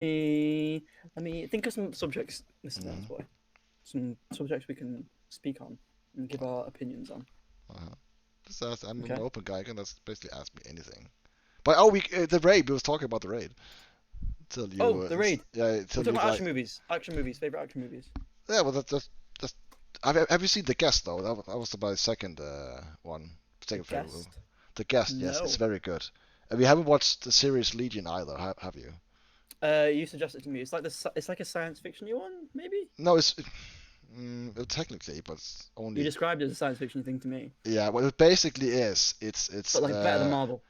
let me think of some subjects, listeners, Mm. boy. Some subjects we can speak on and give our opinions on. Uh-huh. I'm an Okay. open guy. You can just basically ask me anything. But oh, the raid. We was talking about the raid. Till Oh, you, The Raid. yeah, We're till talking you about like, action movies. Action movies. Favorite action movies. yeah. Well, that's. Have you seen the guest though? That was my second one, The second favorite movie. Guest. The guest, yes, it's No. very good. And we haven't watched the series Legion either, have you? You suggested to me. It's like it's like a science fiction one, maybe. No, well, technically, but it's You only. described it as a science fiction thing to me, Yeah, what it basically is, but like better than Marvel.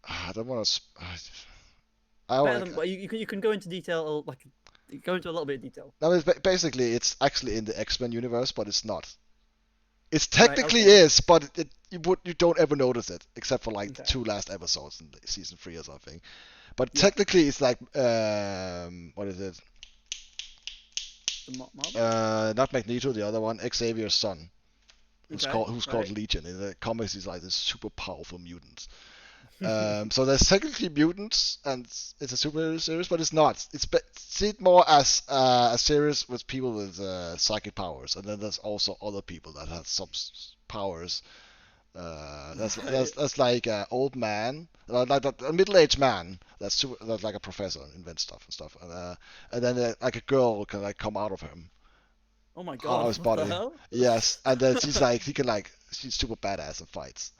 I don't want to. I Better like. than. Well, you can go into detail, like go into a little bit of detail. No, basically it's actually in the X-Men universe, but it's not. It Right. technically Okay. is, but you don't ever notice it except for like the Okay. two last episodes in season 3 or something. But Yeah. technically it's like what is it? The Marvel. Not Magneto, the other one, Xavier's son, Okay. who's called Right. Legion. In the comics, he's like this super powerful mutant. So there's technically mutants, and it's a superhero series, but it's not. See it more as a series with people with psychic powers, and then there's also other people that have some powers. Right. That's like an old man, like a middle-aged man that's like a professor, invents stuff and stuff, and then like a girl can like come out of him, Oh my out of god. his What the body. hell? Yes, and then she's super badass in fights.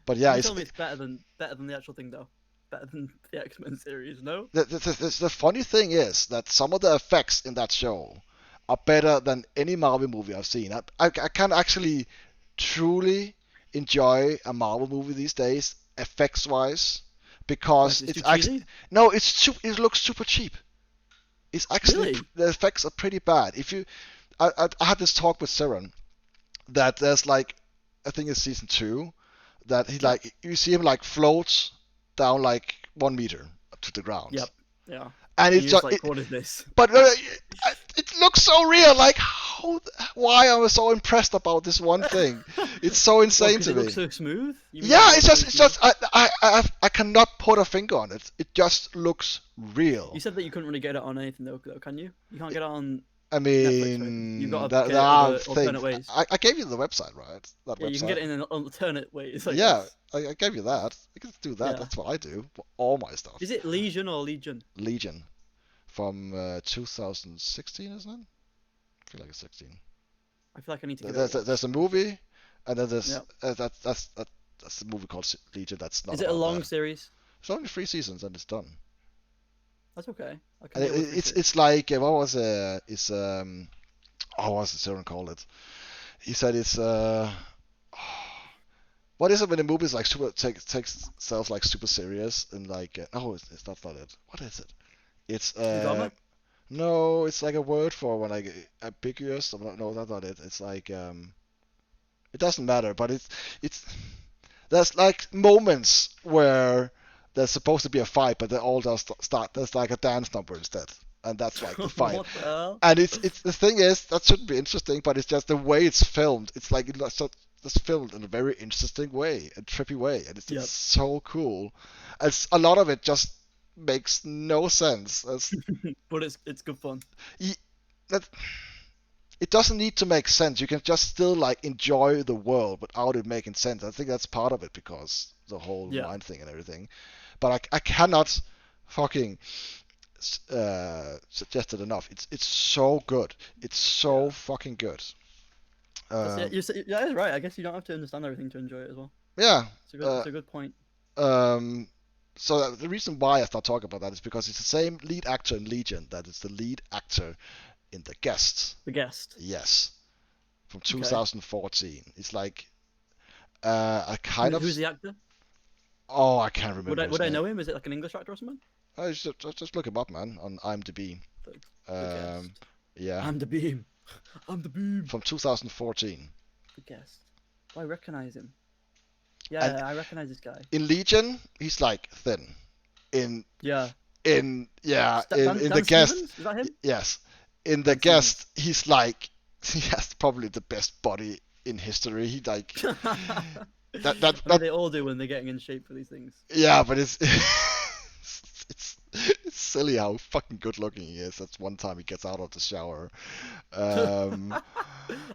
But yeah, You it's tell me it's better than the actual thing though. Better than the X Men series, no? the funny thing is that some of the effects in that show are better than any Marvel movie I've seen. I can actually truly enjoy a Marvel movie these days, effects wise, Why? because 'Cause it's too it's actually cheesy. no, it looks super cheap. It's actually Really? the effects are pretty bad. If you, I had this talk with Seren that there's like, I think it's season 2, that he Yep. like you see him like floats down like 1 meter to the ground, Yep. Yeah. and And it's you're just just like, what is this? but it looks so real. Like why am I so impressed about this one thing? It's so Well, insane because to it looks me. so smooth. You mean because Yeah, it looks so it's smooth? just I cannot put a finger on it. It just looks You real. said that you couldn't really get it on anything though, can you? You can't get it on I Netflix or anything. You've got mean, to there get it are other things. alternate ways. I gave you the website, right? That Yeah, you can get website. it in an alternate ways, I Yeah, guess. I gave you that. You can do that. Yeah. That's what I do for all my stuff. Is it Legion or Legion? Legion from 2016, isn't it? I feel like it's 16. I feel like I need to give it a There's watch. a movie, and then there's Yeah. that's the movie called Legion. That's not Is it a about long that. series? It's only 3 seasons and it's done. That's okay. I can And deal with three series. it's like what was it's oh what's the Søren called it? He said it's what is it when the movie is like super takes itself like super serious and like oh it's not it. What is it? It's The drama? no, it's like a word for when like ambiguous. No, that's not it. It's like it doesn't matter, but it's there's like moments where there's supposed to be a fight, but they all just start. There's like a dance number instead, and that's like the fight. What the hell? And it's the thing is that shouldn't be interesting, but it's just the way it's filmed. It's like it's filmed in a very interesting way, a trippy way, and it's Yep. so cool. It's a lot of it just makes no sense. But it's good fun. That it doesn't need to make sense. You can just still like enjoy the world without it making sense. I think that's part of it because the whole Yeah. mind thing and everything. But I cannot fucking suggest it enough. It's so good. It's so Yeah. fucking good. That's it. Um, Yeah, that's right. I guess you don't have to understand everything to enjoy it as well. yeah. Uh, It's a good point. um, so the reason why I start talking about that is because it's the same lead actor in Legion that is the lead actor in The Guest. The guest. Yes, from Okay. 2014. It's like I kind of. Who's the actor? Oh, I can't remember his Would I name. know him? Is it like an English actor or something? Just look him up, man, on IMDb. The, the Um, guest. yeah, I'm the beam. I'm the beam. from 2014. The guest. Oh, I recognize him. And Yeah, I recognize this guy. in Legion, he's like thin. In Yeah. in the Dan guest, Stevens? Is that him? yes, in the Dan Stevens. guest, he's like he has probably the best body in history. He like I mean, that they all do when they're getting in shape for these things. yeah, but it's it's it's silly how fucking good looking he is. That's one time he gets out of the shower. Um,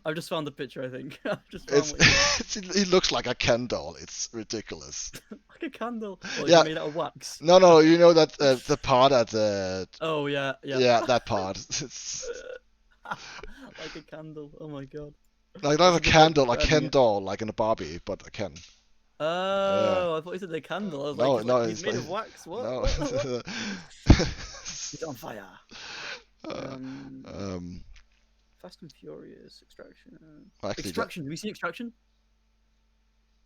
I've just found the picture. I think I've just found it's, what you he looks like a Ken doll. It's ridiculous. like a candle. Well, Yeah. it's made out of wax. No, you know that the part at Oh yeah. yeah, that part. It's Like a candle. Oh my god. like That's not a a good way of candle, a describing Ken it. doll, like in a Barbie, but a Ken. Yeah. Oh, I thought you said a candle. I was No, like, no, he's it's made like of wax. What? no. What? He's on fire. Uh, Um, um, Fast and Furious, Extraction. actually, Extraction. Have you seen Extraction?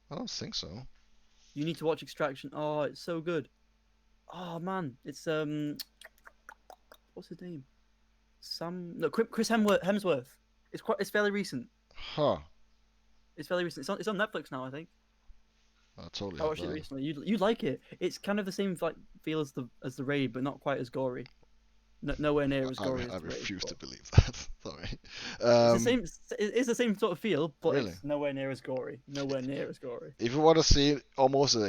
I don't think so. You need to watch Extraction. Oh, it's so good. Oh man, it's what's his name? Chris Hemsworth. It's fairly recent. Huh. It's fairly recent. It's on Netflix now, I think. I totally I have watched it that. recently. You'd like it. It's kind of the same like feel as the Raid, but not quite as gory. Nowhere near as gory I as the Raid. refuse to but believe that. Sorry. It's the same. It's the same sort of feel, but Really? it's nowhere near as gory. Nowhere near as gory. If you want to see almost the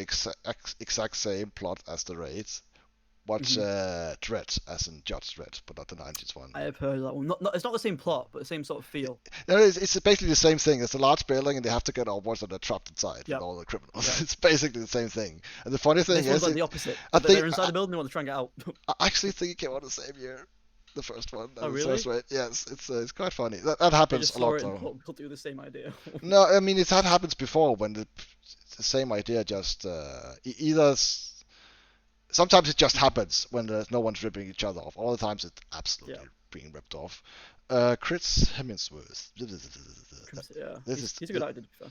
exact same plot as the Raids, watch Dredd, as in Judge Dredd, but not the 90s one. I have heard of that one. It's not the same plot, but the same sort of feel. No, it's basically the same thing. It's a large building, and they have to get outwards, and they're trapped inside Yep. with all the criminals. Yep. It's basically the same thing. And the funny thing This one's is, like the opposite. I They're think inside the building. They want to try and get out. I actually think it came out the same year, the first one. Oh, and the really? first Raid. Yes, it's quite funny. That They happens just a saw lot it and though. we'll do the same idea. No, I mean that happens before when the same idea just either. Sometimes it just happens when there's no one's ripping each other off. All the times it's absolutely being ripped off. Chris Hemsworth. Yeah, This he's a good actor. To be fair.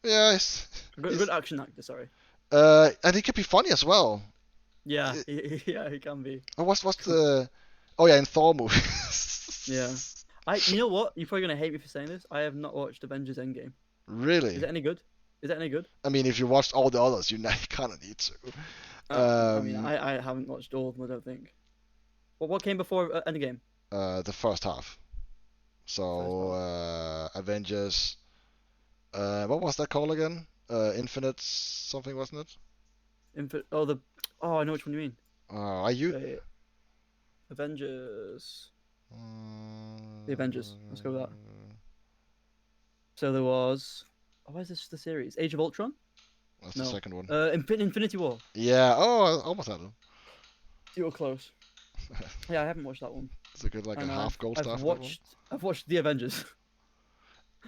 Yeah, Good action actor. Sorry. and he could be funny as well. Yeah, he can be. What's the? Oh yeah, in Thor movies. Yeah. You know what? You're probably gonna hate me for saying this. I have not watched Avengers Endgame. Really? Is it any good? Is that any good? I mean, if you watched all the others, you kind of need to. I mean, I haven't watched all of them. I don't think. What came before Endgame? The first half. So Avengers. What was that called again? Infinite something, wasn't it? Oh, I know which one you mean. Are you? Wait. Avengers. The Avengers. Let's go with that. So there was. Oh, where's the series? Age of Ultron? That's No. the second one. Infinity War. Yeah. Oh, I almost had it. You were close. Yeah, I haven't watched that one. It's a good like And a half gold I've star. watched The Avengers.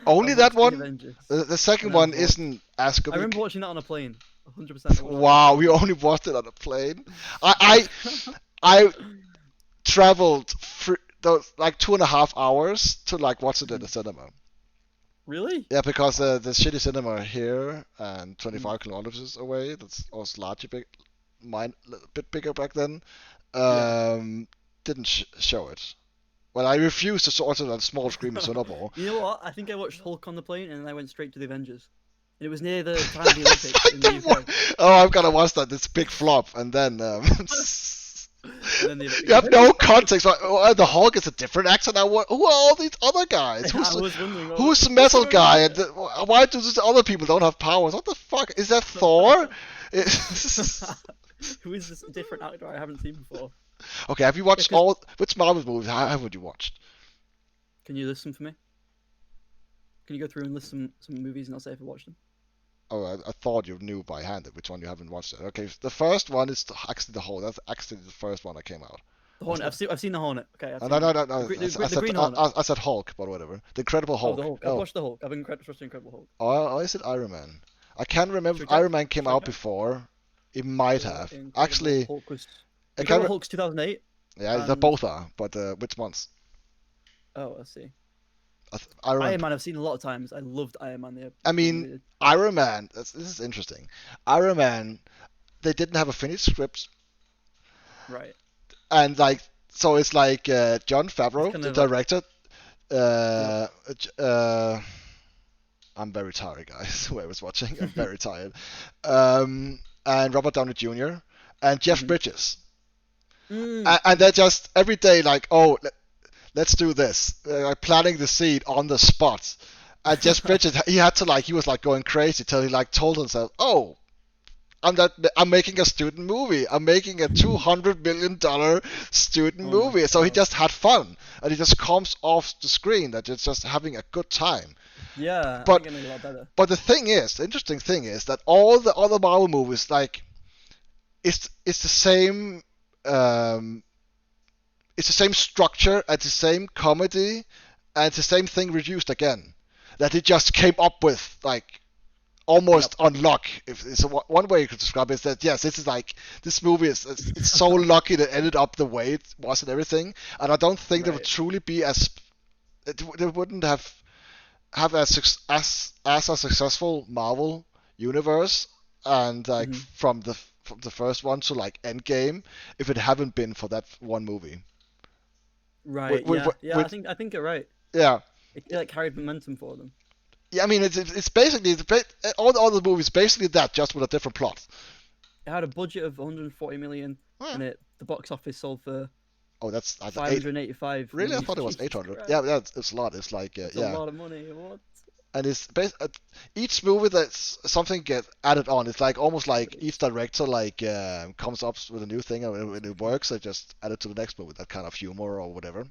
Only I've that watched one. The Avengers. The second And one I've watched- isn't as good. I remember watching that on a plane. 100%. Wow, we only watched it on a plane. I traveled those like 2.5 hours to like watch it in the cinema. Really? Yeah, because the shitty cinema here and 25 kilometers away, that's also larger, a bit bigger back then, didn't show it. Well, I refused to sort it on small screen in Singapore. You know what? I think I watched Hulk on the plane and then I went straight to The Avengers. And it was near the time of the Olympics in the UK. Oh, I've got to watch that. It's big flop, and then And then you have no context. The Hulk is a different accent. Who are all these other guys? I was wondering. Who's the metal guy? And why do these other people don't have powers? What the fuck? Is that Thor? Who is this different actor I haven't seen before? Okay, have you watched which Marvel movies haven't you watched? Can you list them for me? Can you go through and list some movies and I'll say if I watched them? Oh, I thought you knew by hand which one you haven't watched. Okay, the first one is actually the Hulk. That's actually the first one that came out. The Hornet. I've seen the Hornet. Okay. No. The Green Hornet. I said Hulk, but whatever. The Incredible Hulk. Oh, the Hulk. I've watched the Hulk. I've watched the Incredible Hulk. Oh, is it Iron Man? I can't remember Should if we Iron Man came check out that? before. It might have. Incredible Actually, Hulk was. I can't Incredible Hulk's 2008. yeah, they and- both are. But which ones? Oh, let's see. Iron Man I've seen a lot of times. I loved Iron Man. I mean, Iron Man. This is interesting. Iron Man. They didn't have a finished script, right. and like so, it's like Jon Favreau, kind the of director. I'm very tired, guys. Who I was watching, I'm very tired. And Robert Downey Jr. and Jeff Bridges. And they're just every day like, oh, let's do this. Like planning the scene on the spot. And Jeff Bridges, he was like going crazy till he like told himself, oh, I'm making a student movie. I'm making a $200 million student Oh my movie. So he god. just had fun, and he just comes off the screen that it's just having a good time. Yeah, I But think it made it a lot better. the interesting thing is that all the other Marvel movies, like, it's the same. Um, it's the same structure and the same comedy and it's the same thing reduced again. That he just came up with, like, Yep. almost on luck. If it's one way you could describe it is that yes, this is like this movie is it's so lucky that it ended up the way it was and everything. And I don't think there would Right. truly be it wouldn't have as a successful Marvel universe and like Hmm. from the first one to like Endgame if it haven't been for that one movie. Right. With, Yeah. with, Yeah. with I think you're right. yeah. It like carried momentum for them. Yeah, I mean, it's basically all the other movies basically that just with a different plot. It had a budget of 140 million, Huh. and the box office sold for Oh, that's I th- eight. 585 Really, I million. thought it was Jesus 800. Christ, Yeah, it's a lot. It's like that's a yeah, lot of money. What? and each movie that's something get added on. It's like almost like Crazy. each director like comes up with a new thing and when it works, they just add it to the next movie. That kind of humor or whatever.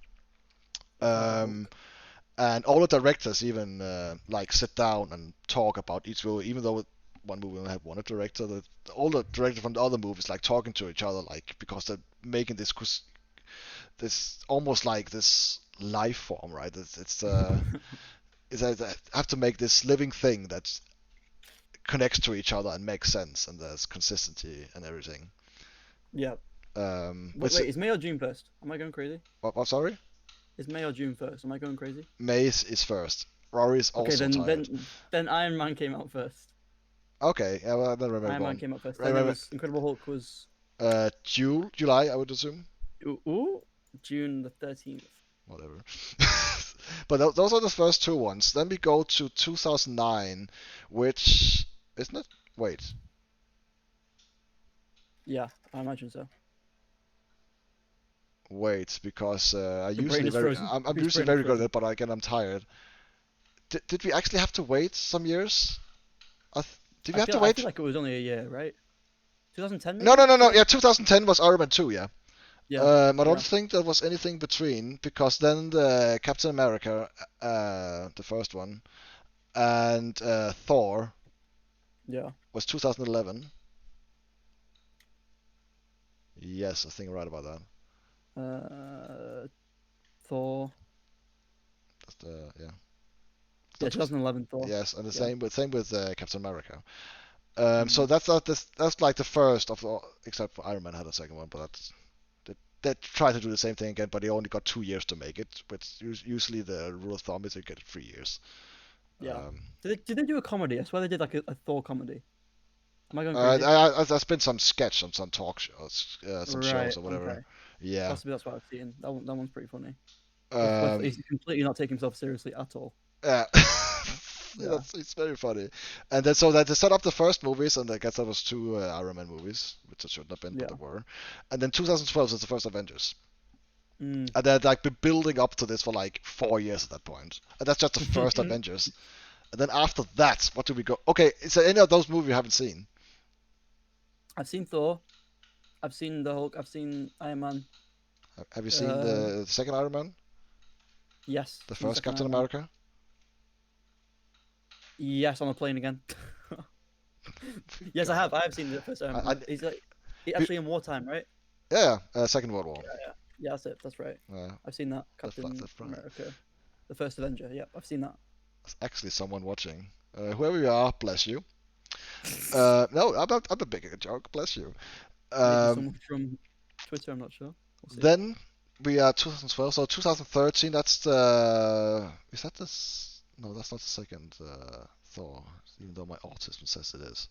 That's like the Um, Hulk. and all the directors even like sit down and talk about each movie, even though one movie only had one director. All the directors from the other movies like talking to each other, like because they're making this almost like this life form, right? It's I have to make this living thing that connects to each other and makes sense, and there's consistency and everything. Yeah. Wait, Which wait, is May or June first? Am I going crazy? what sorry? Is May or June first? Am I going crazy? Maze is first. Rory is Okay, also then tired. then then Iron Man came out first. Okay, yeah, well, I don't remember Iron Man one. came out first. I Then there remember was Incredible Hulk was July, I would assume. June the 13th. Whatever. But those are the first two ones. Then we go to 2009, which isn't it? Wait, Yeah, I imagine so. wait, because Your brain is frozen. I'm Whose usually brain is very good at frozen? it, but again I'm tired. Did we actually have to wait some years? Did we have to I feel wait? like it was only a year, right? 2010 No, maybe? no, no, no. 2000. Yeah, 2010 was Iron Man 2. Yeah. Yeah, I don't yeah, think there was anything between because then the Captain America, the first one, and Thor yeah. was 2011. Yes, I think I'm right about that. Uh, Thor. That's the yeah. Yeah, That was 2011 Thor. yes, and the Yeah. same with Captain America. So Mm. that's like the first of the except for Iron Man had a second one, but they tried to do the same thing again, but they only got 2 years to make it. Which usually the rule of thumb is you get 3 years. Yeah. Um, Did they do a comedy? I swear they did like a Thor comedy. Am I going Uh, crazy? there's been some sketch on some talk shows, some shows Right. or whatever. Okay. Yeah. Possibly that's what I've seen. That one's pretty funny. With Um, he's completely not taking himself seriously at all. yeah. Yeah. It's very funny. And then so that they set up the first movies, and I guess that was two Iron Man movies, which it shouldn't have been, but they Yeah. were. And then 2012 is the first Avengers. Mm. And they'd like been building up to this for like 4 years at that point. And that's just the first Avengers. And then after that, what do we go? Okay, is there any of those movies you haven't seen? I've seen Thor. I've seen the Hulk. I've seen Iron Man. Have you seen Uh, the second Iron Man? yes, The seen the first second Captain Iron Man. America? Yes, on a plane again. Yes, I God. have. I have seen the first Iron I, Man. He's like I, actually in wartime, right? Yeah, Second World War. Yeah, yeah. Yeah, that's it. That's right. Uh, I've seen that. that's Captain right. America, the first Avenger. Yep, I've seen that. There's actually someone watching. Whoever you are, bless you. No, I'm not making a joke. Bless you. Maybe Um, someone from Twitter. I'm not sure. We'll see. then we are 2012. So 2013. That's the. Is that No, that's not the second Thor. Even though my autism says it is.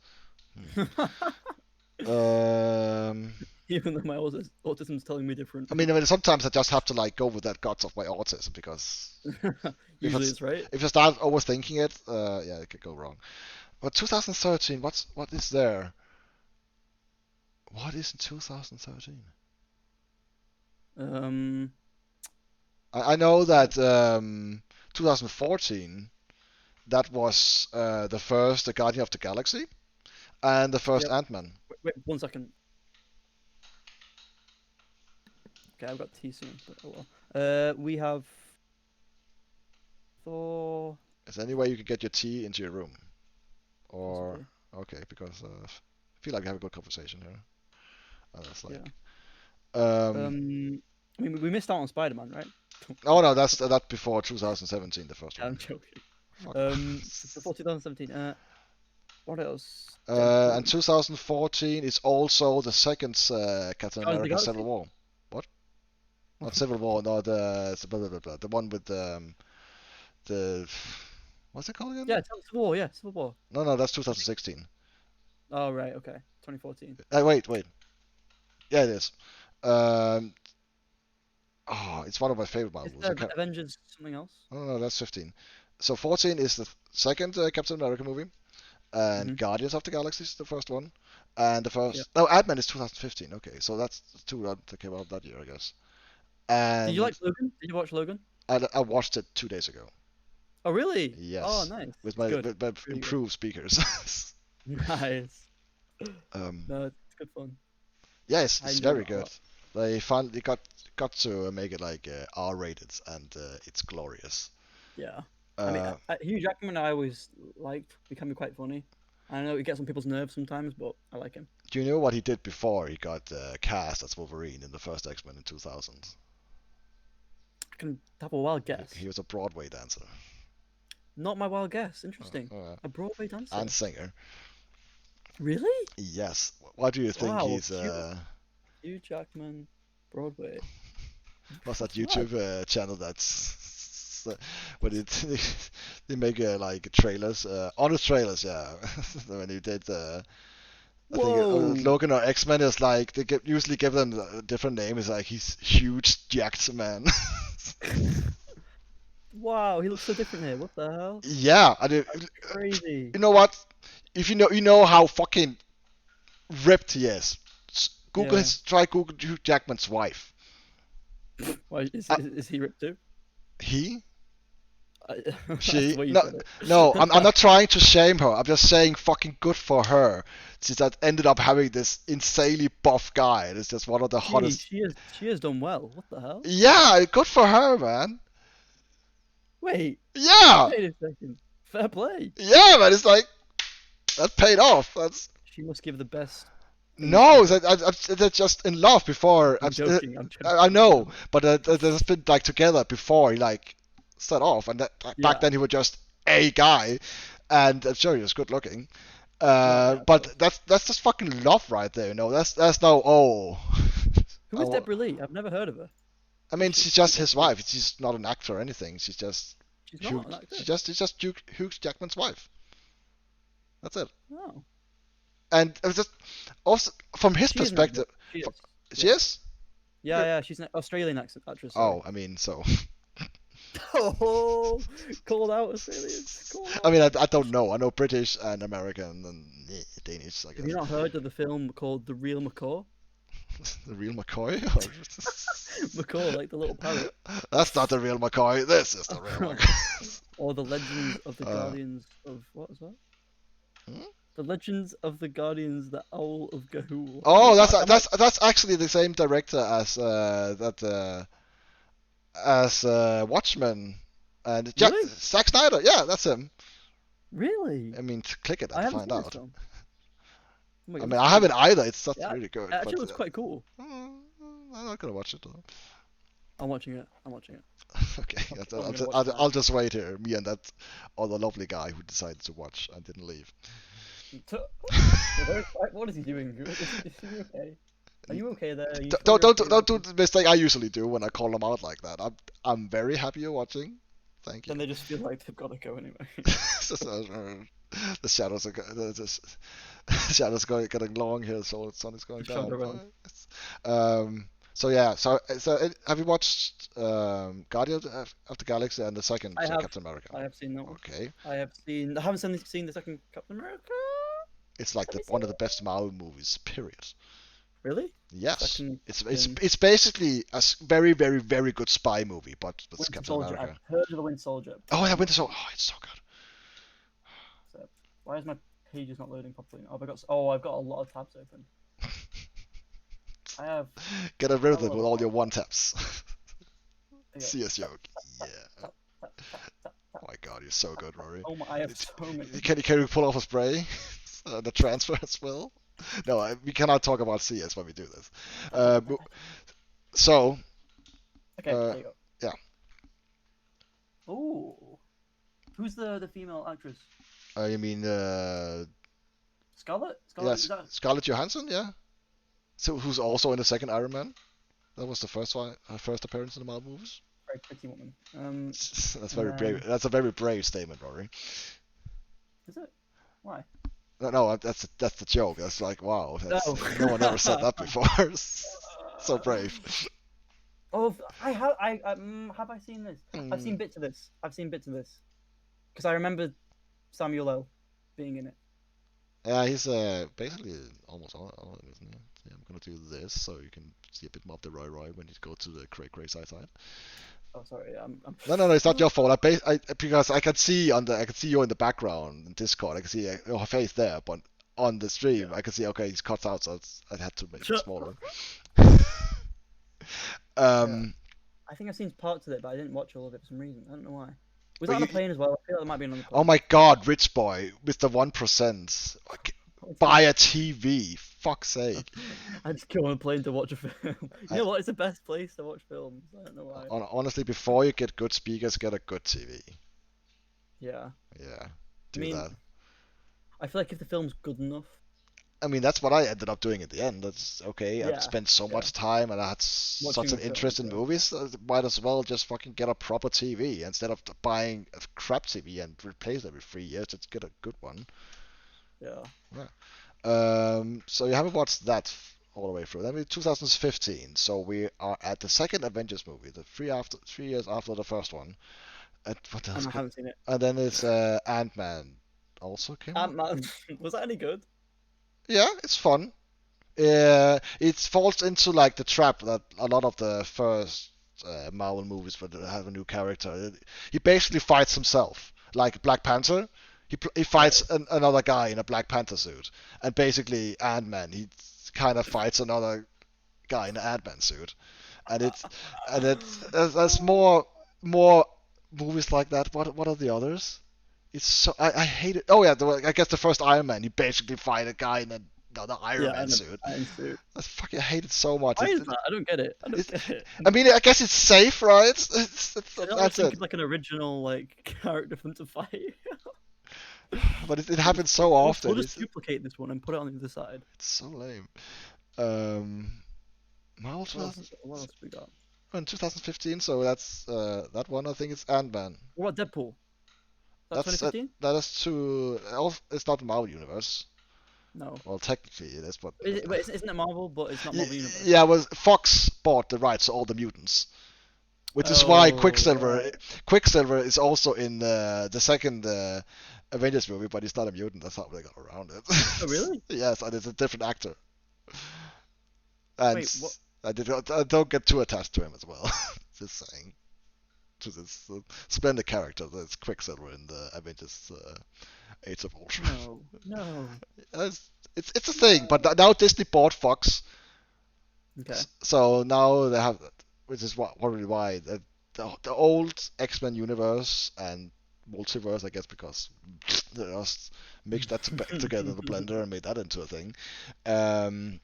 Um, Even though my autism's telling me different. I mean, sometimes I just have to like go with that guts of my autism because if Usually it's right. if I start overthinking it, yeah, it could go wrong. But 2013, what is there? What is in 2013? Um. I know that 2014 that was the first Guardian of the Galaxy, And the first Yep. Ant-Man. Wait 1 second. Okay, I've got T soon, but oh well. We have Thor. Is there any way you can get your tea into your room? Or Possibly. okay, because I feel like we have a good conversation here. And it's like, Yeah. I mean, we missed out on Spider-Man, right? oh no, that's before 2017, the first Yeah, I'm one. joking. Fuck. Before 2017. What else? And Deadpool. 2014 is also the second Captain Guardians of the America Civil Galaxy? War. What? Not Civil War, no, the one with the what's it called again? Yeah, Civil War. Yeah, Civil War. No, that's 2016. Oh right, okay, 2014. Wait. Yeah, it is. Um, oh, it's one of my favorite Is Marvels. I there can't. Avengers something else? No, that's 15. So 14 is the second Captain America movie, and Hmm. Guardians of the Galaxy is the first one, and the Yeah. first. No, Ant-Man is 2015. Okay, so that's the two that came out that year, I guess. Did you And like Logan? Did you watch Logan? I watched it 2 days ago. Oh really? Oh Yes, nice. with It's my good. with my Really good. improved speakers. Nice. um, No, it's good fun. yes, I it's enjoyed very that a good. lot. They finally got to make it like R-rated, and it's glorious. Yeah. I mean, Uh, Hugh Jackman I always liked. He can be quite funny. I know he gets on people's nerves sometimes, but I like him. do you know what he did before he got cast as Wolverine in the first X-Men in 2000? I can have a wild He guess. was a Broadway dancer. Not my wild guess. Interesting. Uh, A Broadway and dancer. singer. Really? Yes. Why do you think Wow. he's Hugh Jackman, Broadway. what's that Mad. YouTube channel that's when it they make like trailers, honest trailers, yeah. When he did I think Whoa! Logan or X-Men is like they usually give them a different name. It's like he's huge jacked man. Wow, he looks so different here. What the hell? Yeah, I do. Crazy. You know what? If you know how fucking ripped he is. Google Yeah. his, try Google Hugh Jackman's wife. Why Uh, is he ripped too? he, That's the she, way you no, said no. it. I'm not trying to shame her. I'm just saying fucking good for her. She's that ended up having this insanely buff guy. And it's just one of the Gee, hottest. she has done well. What the hell? Yeah, good for her, man. Wait, Yeah, wait a second. Fair play. yeah, man. It's like that paid off. That's She must give the best things no, ever. they're just in love before. I'm joking. I'm joking. I know, but they've been like together before he like set off, and back Yeah. then he was just a guy, and I'm sure he was good looking. No, yeah, of But course. that's just fucking love right there, you know. That's no oh. Who is Deborah Lee? I've never heard of her. I Who mean, is she? she's just his wife. She's not an actor or anything. She's just She's not an actor. she's just Hugh Jackman's wife. That's it. No. And it was just also from his She is an actor. perspective, She is. she Yeah. is. Yeah, yeah. She's an Australian actress. Sorry. Oh, I mean, so Oh, called out Australians. Called I out. mean, I don't know. I know British and American and Danish, I Have you guess. not heard of the film called The Real Macaw? The real McCoy? Macaw, like the little parrot. That's not the real McCoy. This is the real McCoy. Or the Legends of the Guardians of what was that? Hmm? The Legends of the Guardians, the Owl of Ga'Hoole. Oh, I might- that's actually the same director as Watchmen and Really? Zack Snyder. Yeah, that's him. Really? I mean, click it I and haven't find seen this out. film. Oh my I God, mean, this I is haven't good. either. It's not Yeah, really good. it actually But looks quite cool. I'm not gonna watch it though. I'm watching it. I'm watching it. Okay, I'm gonna watch it I'll now. just wait here. Me and that other lovely guy who decided to watch and didn't leave. What is he doing? Is he okay? Are you okay there? Are you sure Don't you're don't okay don't do there? the mistake I usually do when I call them out like that. I'm very happy you're watching. Thank you. Then they just feel like they've got to go anyway. The shadows are the shadows getting long here, so the sun is going Just trying to down. run. So yeah, so have you watched Guardians of the Galaxy and the second I have. Captain America? I have seen that one. Okay, I have seen. I haven't seen the second Captain America. it's like Have you seen one of the best Marvel movies. Period. Really? Yes, Second it's Captain it's basically a very very very good spy movie, but with Winter Captain Soldier. America. I've heard of the Winter Soldier. Oh yeah, Winter Soldier. Oh, it's so good. So, why is my page is not loading properly. Oh, I've got a lot of tabs open. I have. Get rid of Hello. them with all your one taps. Yeah. CS joke. Yeah. Tap, tap, tap, tap, Oh my god, you're so good, Rory. Oh my! I have so many. Can you pull off a spray? The transfer as well? No, we cannot talk about CS when we do this. So, Okay, there you go. yeah. Ooh, who's the female actress? You mean Scarlett? yeah, Is that... Scarlett Johansson? Yeah. So who's also in the second Iron Man? That was the first one, her first appearance in the Marvel movies. Very pretty woman. That's very brave. That's a very brave statement, Rory. Is it? Why? No, that's the joke. That's like, wow, Oh. no one ever said that before. So brave. Oh, have I seen this? I've seen bits of this. Because I remember Samuel L. being in it. Yeah, he's basically almost all of it, isn't he? Yeah, I'm gonna do this so you can see a bit more of the Roy when you go to the Cray side. Oh, sorry. No, it's not your fault. Because I can see you in the background in Discord. I can see your face there, but on the stream I can see he's cut out, so I had to make it smaller. I think I've seen parts of it, but I didn't watch all of it for some reason. I don't know why. Was that on a plane as well? I feel like it might be on the plane. Oh my god, rich boy with the 1%. Buy a TV, fuck's sake. I just go on a plane to watch a film. You know what? It's the best place to watch films. I don't know why. Honestly, before you get good speakers, get a good TV. Yeah. Yeah. Do that. I feel like if the film's good enough. I mean, that's what I ended up doing at the end. That's okay. Yeah, I've spent so much time and I had such an interest in movies. Might as well just fucking get a proper TV instead of buying a crap TV and replace it every 3 years. Just get a good one. Yeah. So you haven't watched that all the way through. Then 2015. So we are at the second Avengers movie, the 3 years after the first one. And what else? I haven't seen it. And then it's Ant-Man. Also came. Ant-Man. Was that any good? Yeah, it's fun. It falls into like the trap that a lot of the first Marvel movies where they have a new character. He basically fights himself, like Black Panther. He fights another guy in a Black Panther suit, and basically Ant-Man. He kind of fights another guy in an Ant-Man suit, and there's more movies like that. What are the others? It's so I hate it. Oh yeah, I guess the first Iron Man, you basically fight a guy in another Iron Man suit. That's fucking, I hate it so much. Why is that? I don't get it. I mean, I guess it's safe, right? That's it. Like an original character for them to fight. But it happens so often. We'll just duplicate this one and put it on the other side. It's so lame. Marvel. What else we got? In 2015, so that's that one. I think it's Ant-Man. What about Deadpool? That's 2015? That is it's not Marvel Universe. No. Well, technically it is, but isn't it Marvel? But it's not Marvel Universe. Yeah, Fox bought the rights to all the mutants, which is why Quicksilver is also in the second Avengers movie, but he's not a mutant. That's how they got around it. Oh really? Yes, and it's a different actor. And wait, what? I don't get too attached to him as well. Just saying. To this splendid character that's Quicksilver in the Avengers Age of Ultron. No. It's a thing, but now Disney bought Fox. Okay. So now they have, which is probably why the old X-Men universe and multiverse, I guess, because they just mixed that together in the blender and made that into a thing. And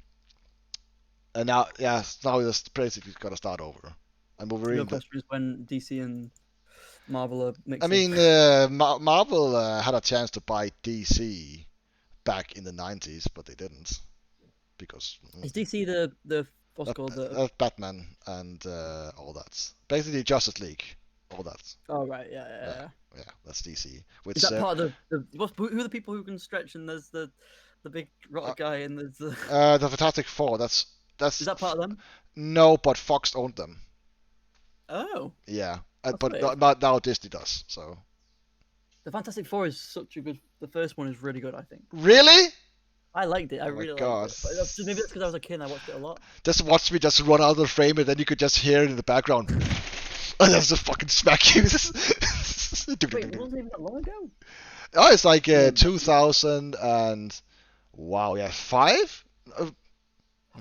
now just basically got to start over. And Wolverine. The question is when DC and Marvel are mixing. I mean, Marvel had a chance to buy DC back in the 90s, but they didn't because. Is DC the what's called the Batman and all that? Basically, Justice League, all that. Oh right, yeah. Yeah, that's DC. Which, is that part of who are the people who can stretch? And there's the big rock guy, and there's the Fantastic Four. That's. Is that part of them? No, but Fox owned them. Oh. Yeah, but now Disney does. So. The Fantastic Four is such a good. The first one is really good, I think. Really? I liked it. I really liked it. But maybe that's because I was a kid and I watched it a lot. Just watch me just run out of the frame, and then you could just hear it in the background. And that's just fucking smack you. Wait, it wasn't even that long ago. Oh, it's like Hmm. 2000 and wow, yeah, five. Uh,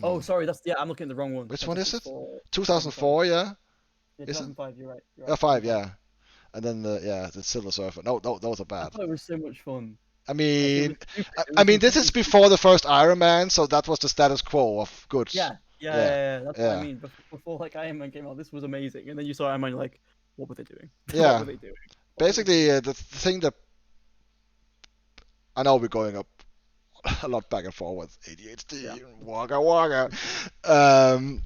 Oh, hmm, sorry, that's I'm looking at the wrong one. which one Fantastic is it? Four, 2005. 2004, yeah. Yeah, Is it? 2005. You're right. You're Yeah, right. five, 2005. yeah. And then the Silver Surfer. No, no, those are I bad. thought it was so much fun. I Like it mean, was stupid. It I was mean, this is incredibly before stupid. the first Iron Man, so that was the status quo of goods. Yeah, yeah, yeah, Yeah, yeah, that's what I yeah, mean. Before like Iron Man came out, this was amazing, and then you saw Iron Man, you're like, what were they doing? What yeah. were they doing? What were they Basically, doing? the thing that I know we're going up a lot back and forth with Yeah, ADHD, waka waka. Um,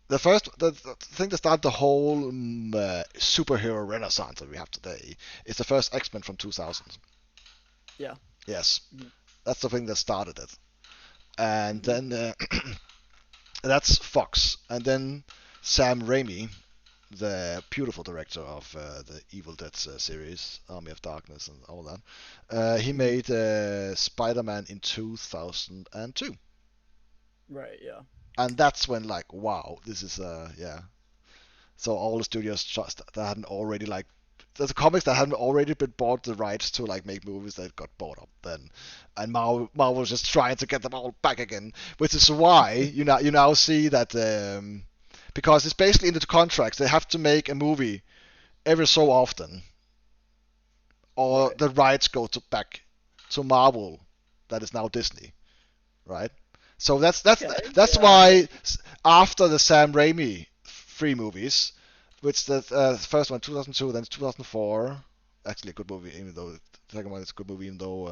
the thing that started the whole superhero renaissance that we have today is the first X-Men from 2000. yeah. Yes, Hmm. that's the thing that started it. And Hmm. then that's Fox. And then Sam Raimi, the beautiful director of the Evil Dead series, Army of Darkness, and all that, he Hmm. made Spider-Man in 2002. Right. Yeah. And that's when, like, wow, this is, yeah. So all the studios just that hadn't already, like, there's comics that hadn't already been bought the rights to like make movies that got bought up then, and Marvel was just trying to get them all back again, which is why you now see that because it's basically in the contracts they have to make a movie every so often, or Right. the rights go to back to Marvel, that is now Disney, right? So Okay. that's Yeah. I get. why after the Sam Raimi three movies, which the first one 2002, then 2004, actually a good movie, even though the second one is a good movie, even though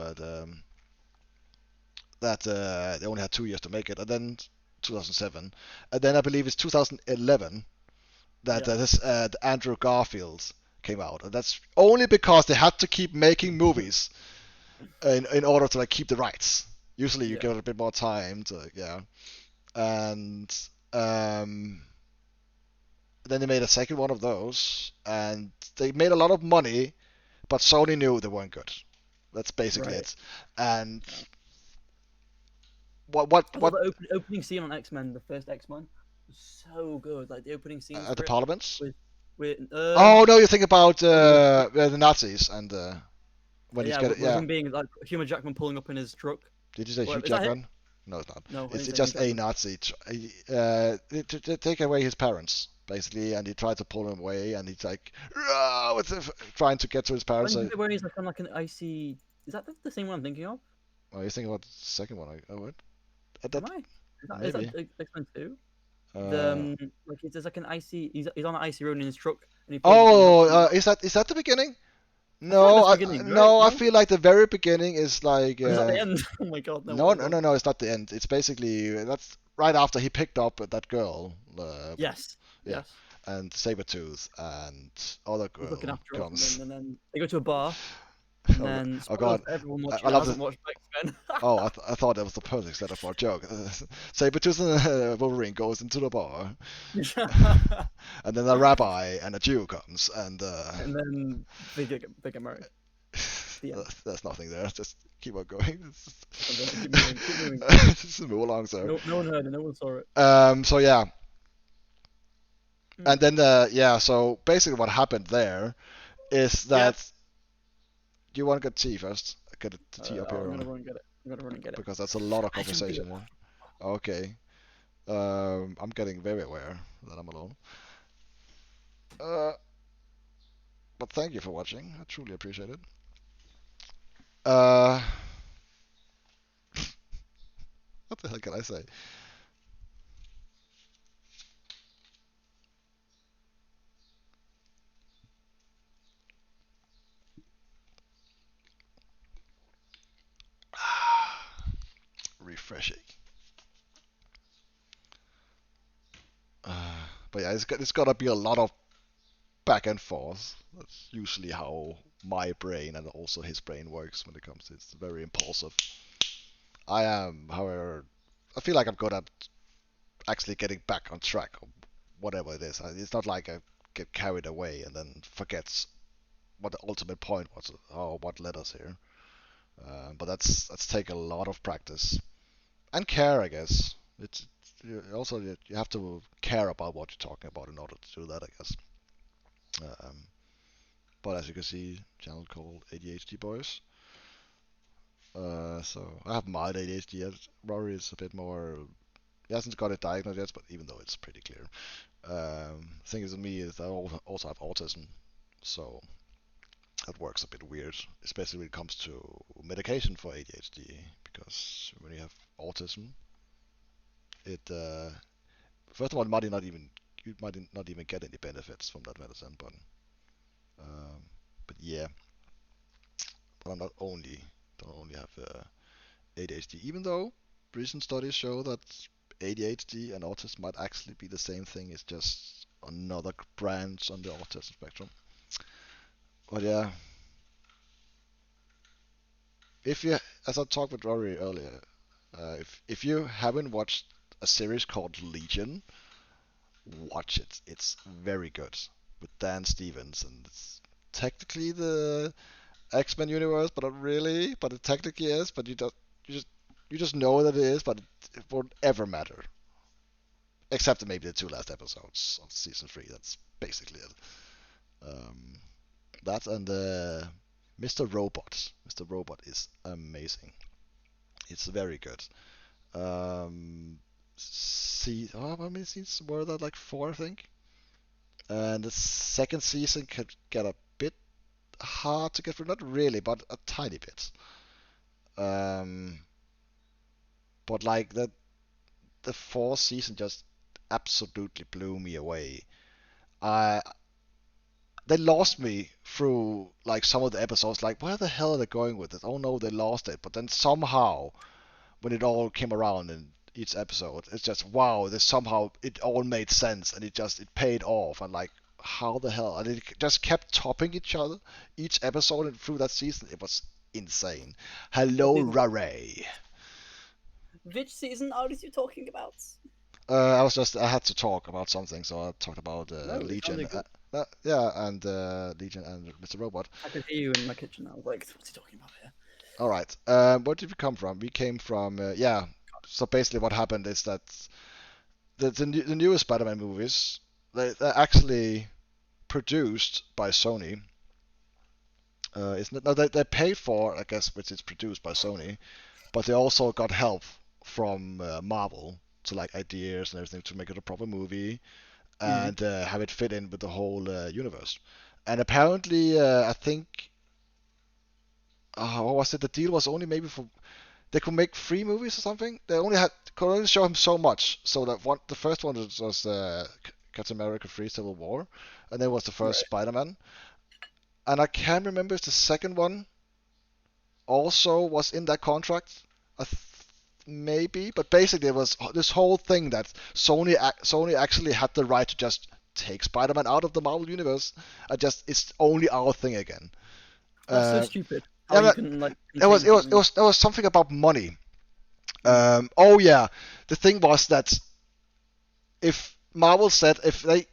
that they only had 2 years to make it, and then 2007, and then I believe it's 2011 that Yeah. Andrew Garfield came out, and that's only because they had to keep making movies in order to like keep the rights. Usually you Yeah. give it a bit more time to yeah, and um, then they made a second one of those, and they made a lot of money, but Sony knew they weren't good. That's basically Right. it. And Yeah. I thought what the opening scene on X Men, the first X Men, was so good. Like the opening scenes at the for it Parliaments? with with Oh no, you think about oh, with the Nazis and when he's yeah, got it. with Yeah, him being like Hugh Jackman pulling up in his truck. did you say Hugh Whatever. Is that him? Jackman? No, it's not. No, I didn't It's say Hugh just a Jackman. Nazi to take away his parents, basically, and he tried to pull him away, and he's like, "Ah," trying to get to his parents. When's the So, bit where he's like on like an icy? Is that the same one I'm thinking of? oh, you think about the second one? Oh, what? Am That I? Is maybe. that X Men Two? The Uh, like there's like an icy. He's on an icy road in his truck and he pulls up and he hops oh, in. And is that the beginning? I feel like No, that's the beginning, right? no, I No, feel like the very beginning is like or is that the end? Oh my god, no! What no, was no, that? no, no, it's not the end. It's basically that's right after he picked up that girl, Yes, yeah, yes. and Sabretooth and other He's looking girl after her or something, comes. and then they go to a bar, and Oh, then oh spoilers God, for everyone I watching that love this. hasn't watched X Men. Oh, I thought that was the perfect setup for a joke. Sabretooth and Wolverine goes into the bar, and then a rabbi and a Jew comes, and And then they get married. The end. there's nothing there. Just keep on going. And then keep moving, keep moving. Just move along, sir. No, no one heard it. No one saw it. So yeah, and Hmm. then yeah. So basically, what happened there is Yeah. that do you want to get tea first? Get the tea up I'm here, gonna run and get it. I'm gonna run and get it. because that's a lot of I can feel conversation. it. Yeah. Okay. I'm getting very aware that I'm alone. Uh, but thank you for watching. I truly appreciate it. Uh, what the hell can I say? Refreshing. But yeah, it's gotta be a lot of back and forth. That's usually how my brain and also his brain works when it comes to it. It's very impulsive. I am, however, I feel like I'm good at actually getting back on track or whatever it is. It's not like I get carried away and then forgets what the ultimate point was or what led us here. But that's take a lot of practice and care, I guess. It's also you have to care about what you're talking about in order to do that, I guess. Um, but as you can see, channel called ADHD Boys. So I have mild ADHD. Rory is a bit more. He hasn't got it diagnosed yet, but even though it's pretty clear. Thing is with me is I also have autism, so that works a bit weird, especially when it comes to medication for ADHD, because when you have autism, it first of all, you might not even get any benefits from that medicine, um, but yeah, but I'm not only don't only have ADHD, even though recent studies show that ADHD and autism might actually be the same thing. It's just another branch on the autism spectrum. But yeah, if you, as I talked with Rory earlier, if you haven't watched a series called Legion, watch it. It's very good with Dan Stevens, and it's technically the X-Men universe, but not really. But it technically is. But you just you just know that it is, but it won't ever matter, except maybe the two last episodes of season 3. That's basically it. Um, that and Mr. Robot. Mr. Robot is amazing. It's very good. See, how many seasons were that? Like 4, I think. And the second season could get a bit hard to get through. Not really, but a tiny bit. Um, but like the fourth season just absolutely blew me away. I They lost me through like some of the episodes. Like, where the hell are they going with it? Oh no, they lost it. But then somehow, when it all came around in each episode, it's just wow. This somehow it all made sense and it paid off. And like, how the hell? And it just kept topping each other each episode and through that season. It was insane. Hello, Season- Rare. Which season are you talking about? I had to talk about something, so I talked about No, it Legion. sounded good. Yeah, and Legion and Mr. Robot. I could hear you in my kitchen. I was like, what's he talking about here? All right. Where did we come from? We came from yeah. So basically, what happened is that the newest Spider-Man movies they're actually produced by Sony. It's not, no, they paid for, I guess, which is produced by Sony, but they also got help from Marvel to like ideas and everything to make it a proper movie and have it fit in with the whole universe. And apparently, I think what was it? The deal was only maybe for they could make 3 movies or something. They only could only show him so much. So that the first one was Captain America 3 Civil War, and then was the first Right. Spider-Man. And I can't remember if the second one also was in that contract. Maybe, but basically it was this whole thing that Sony actually had the right to just take Spider-Man out of the Marvel universe and just it's only our thing again. That's so Uh, stupid. yeah, How you but can like it was something about money. Oh yeah, the thing was that if Marvel said if they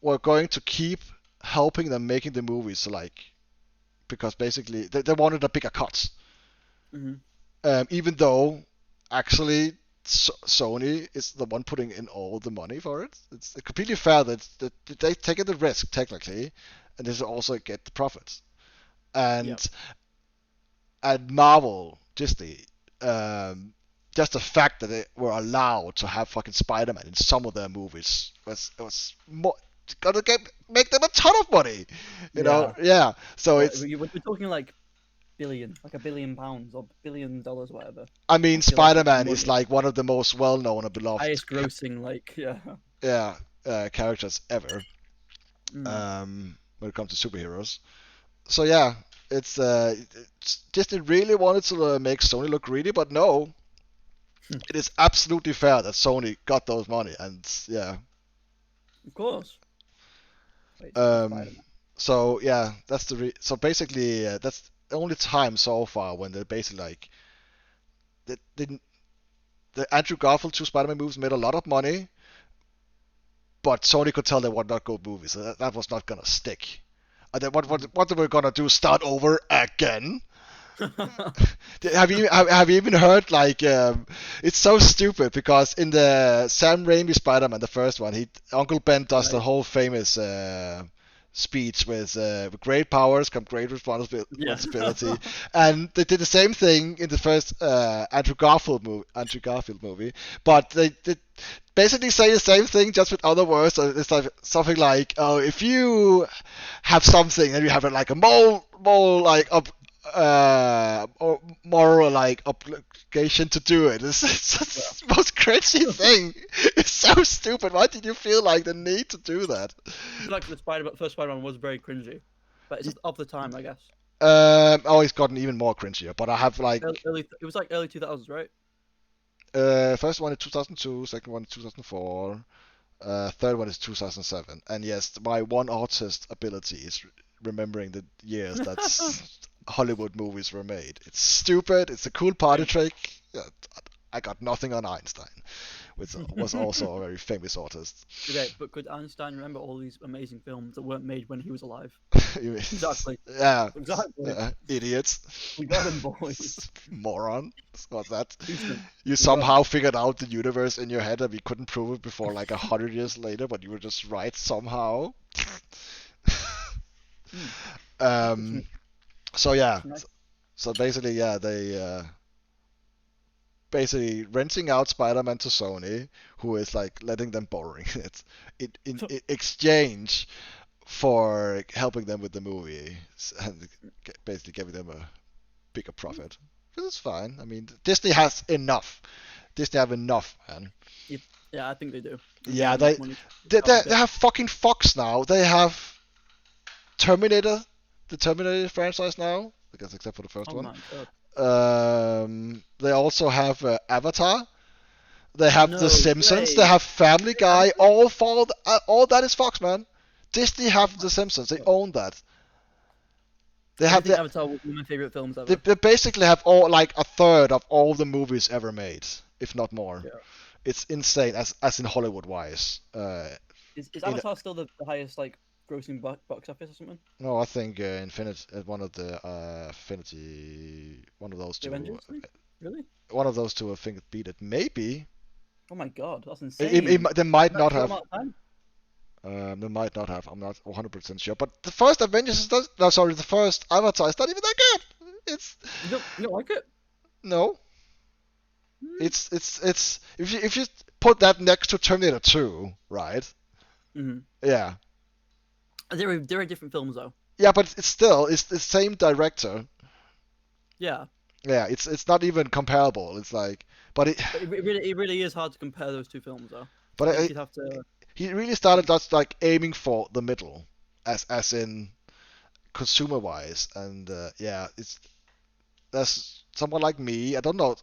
were going to keep helping them making the movies, so like because basically they wanted a bigger cut, Mhm. even though actually Sony is the one putting in all the money for it. It's completely fair that they take the risk technically, and they should also get the profits. And Yep. and Marvel, Disney, just the fact that they were allowed to have fucking Spider-Man in some of their movies was more gonna make them a ton of money, you know? Yeah. So it's We're talking like like £1 billion or $1 billion, whatever. I mean, I feel like it's Spider-Man is money. like one of the most well-known and beloved Highest grossing, like yeah characters ever Mm. when it comes to superheroes. So yeah, it's Disney really wanted to make Sony look greedy, but no, it is absolutely fair that Sony got those money, and yeah. Of course. Wait, Um, Spider-Man. so yeah, so basically that's the only time so far when they basically like they didn't the Andrew Garfield 2 Spider-Man movies made a lot of money, but Sony could tell they were not good movies. So that was not gonna stick. And then what they were gonna do? Start over again? Have you even heard like it's so stupid because in the Sam Raimi Spider-Man, the first one, Uncle Ben does the Right. whole famous speech with great powers come great Yeah. responsibility, and they did the same thing in the first Andrew Garfield movie, but they basically say the same thing just with other words. So it's like something like, oh, if you have something and you have like a moral like or moral like obligation to do it. It's just the most cringy thing. It's so stupid. Why did you feel like the need to do that? I feel like the first Spider-Man was very cringy, but it's just of the time, I guess. Oh, it's gotten even more cringier. But I have like It was like early 2000s, right? first one in 2002, second one in 2004, third one is 2007. And yes, my one artist ability is remembering the years that Hollywood movies were made. It's stupid. It's a cool party trick. Yeah, I got nothing on Einstein, which was also a very famous artist. Okay, but could Einstein remember all these amazing films that weren't made when he was alive? You mean- Exactly. Yeah. Exactly. Idiots. We got him, boys. Moron. What's that? Houston. You somehow figured out the universe in your head and we couldn't prove it before like 100 years later, but you were just right somehow. um. So yeah. Nice. So basically, yeah, they basically renting out Spider-Man to Sony, who is like letting them borrowing it in exchange for helping them with the movie and basically giving them a bigger profit. This is fine. I mean, Disney has enough. Disney have enough, man. Yeah, I think they do. Yeah, they have fucking Fox now. They have Terminator, the Terminator franchise now. I guess except for the first one. My God. They also have Avatar. They have No The Simpsons. way. They have Family Guy. All that is Fox, man. Disney have The Simpsons. They own that. They I have think Avatar was one of my favorite films ever. they basically have all like a third of all the movies ever made, if not more. Yeah. It's insane as in Hollywood wise. Is Avatar still the highest like grossing box office or something? No, I think Infinity, one of those The two, Avengers? Really? one of those two, I think it beat it. Maybe. Oh my God, that's insane. They might That not short have. amount of time? They might not have. I'm not 100% sure. But the first Avengers is not. No, sorry, the first Avatar is not even that good. It's You don't like it? no. Hmm. It's if you put that next to Terminator 2, right? Mm-hmm. Yeah. They're different films though. Yeah, but it's the same director. Yeah. Yeah, it's not even comparable. It's like, but But it really is hard to compare those two films though. but I think you'd have to. he really started just like aiming for the middle, as in consumer wise, and yeah, there's someone like me. I don't know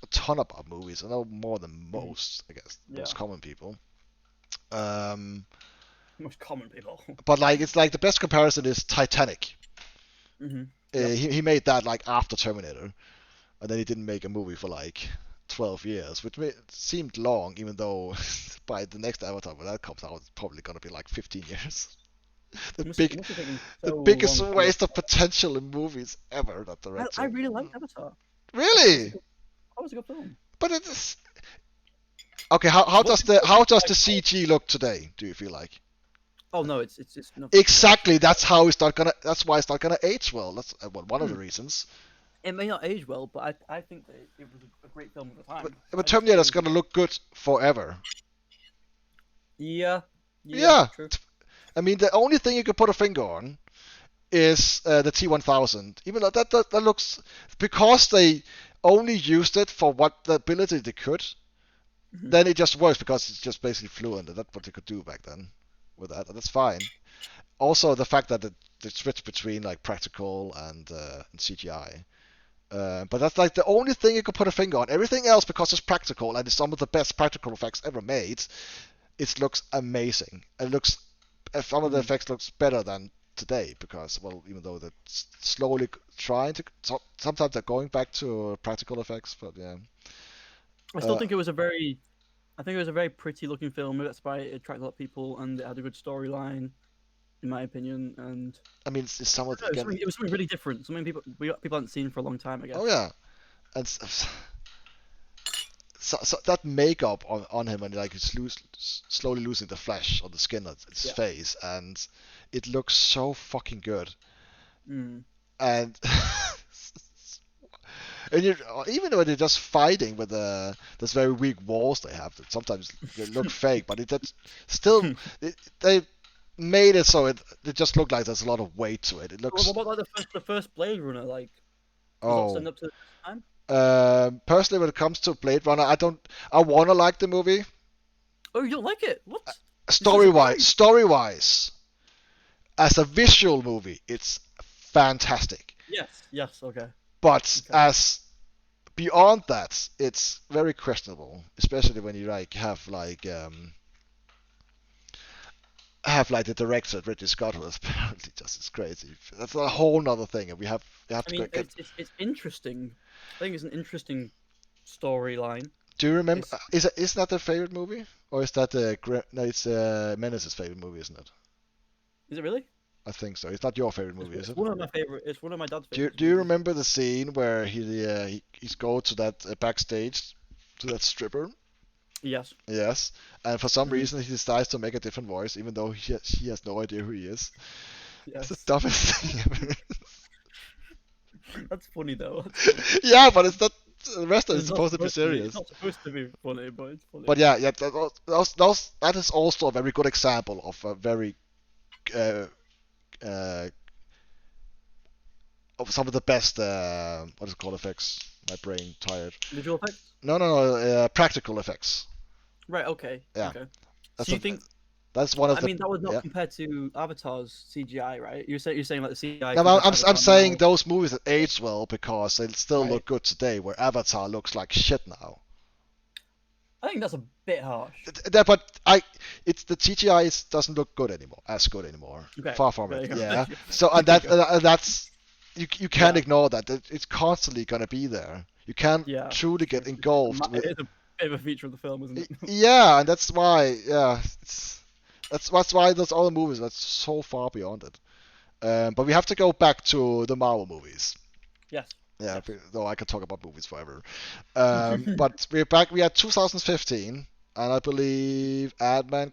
a ton about movies. I know more than most, I guess, most common people. Most common people. But like it's like the best comparison is Titanic. Mm-hmm. He made that like after Terminator, and then he didn't make a movie for like 12 years, which seemed long, even though by the next Avatar when that comes out, it's probably gonna be like 15 years. The biggest waste of potential in movies ever. That director. I really liked Avatar. Really? That was a good film. But it's okay. How does the CG look today? Do you feel like? Oh no, it's not. Exactly. That's how it's not gonna. That's why it's not gonna age well. That's one of the reasons. It may not age well, but I think that it was a great film at the time. But Terminator's gonna look good forever. Yeah. True. I mean, the only thing you could put a finger on is the T1000. Even though that looks, because they only used it for what the ability they could, then it just works because it's just basically fluent, and that's what they could do back then with that, and that's fine. Also, the fact that they switch between like practical and CGI. But that's like the only thing you could put a finger on. Everything else, because it's practical and it's some of the best practical effects ever made, it looks amazing. Some of the effects looks better than today because, well, even though they're slowly trying to, sometimes they're going back to practical effects, but yeah. I still think it was a very pretty looking film. That's why it attracted a lot of people, and it had a good storyline, in my opinion. And I mean, it's some of the, it was something really different. Something people hadn't seen for a long time, I guess. Oh yeah, and so that makeup on him, and like he's slowly losing the flesh on the skin of his Yeah. face, and it looks so fucking good. Mm. And and you even when they're just fighting with those very weak walls they have, that sometimes they look fake, but it still they made it so it just looked like there's a lot of weight to it. It What looks about like the first Blade Runner? Like, does that oh stand up to the time? personally when it comes to Blade Runner, I wanna like the movie Oh, you don't like it? What? You're so story wise. surprised. Story wise, as a visual movie, it's fantastic. Yes. Yes. Okay. But Okay. as beyond that, it's very questionable, especially when you like have like the director Ridley Scott, who is apparently just as crazy. That's a whole nother thing, and we have I to mean, get. it's interesting. I think it's an interesting storyline. Do you remember? It's Is that their favorite movie, or is that no? It's Menace's favorite movie, isn't it? is it really? I think so. It's not your favorite movie, is It's it? one of my favorite. It's one of my dad's Do you, favorite do you movies. remember the scene where he's go to that backstage to that stripper? Yes. Yes, and for some Hmm. reason he decides to make a different voice, even though she has no idea who he is. It's the Yes. dumbest thing ever. That's funny though. That's funny. Yeah, but it's not. The rest of it's It's not supposed to be supposed to be. It's serious. not supposed to be funny, but it's funny. But yeah, that is also a very good example of a very uh, uh, of some of the best what is it called effects. My brain tired. Visual effects. No, practical effects. Right. Okay. Yeah, Okay. that's So you a think? that's one of I the mean, that was not yeah. compared to Avatar's CGI, right? You're saying like the CGI No, compared to I'm Avatar saying now, those movies that aged well because they still right? look good today, where Avatar looks like shit now. I think that's a bit harsh. But it's the CGI doesn't look good anymore, as good anymore. Okay. Far from There it. you go. Yeah. Thank you. So and There you go. that's you can't Yeah. ignore that. It's constantly gonna be there. You can't Yeah. truly True. get engulfed with. It is a bit of a feature of the film, isn't it? Yeah, and that's why. Yeah, that's why those other movies are so far beyond it. But we have to go back to the Marvel movies. Yes. Yeah, Yes. though I could talk about movies forever. But we're back. We had 2015, and I believe Ant-Man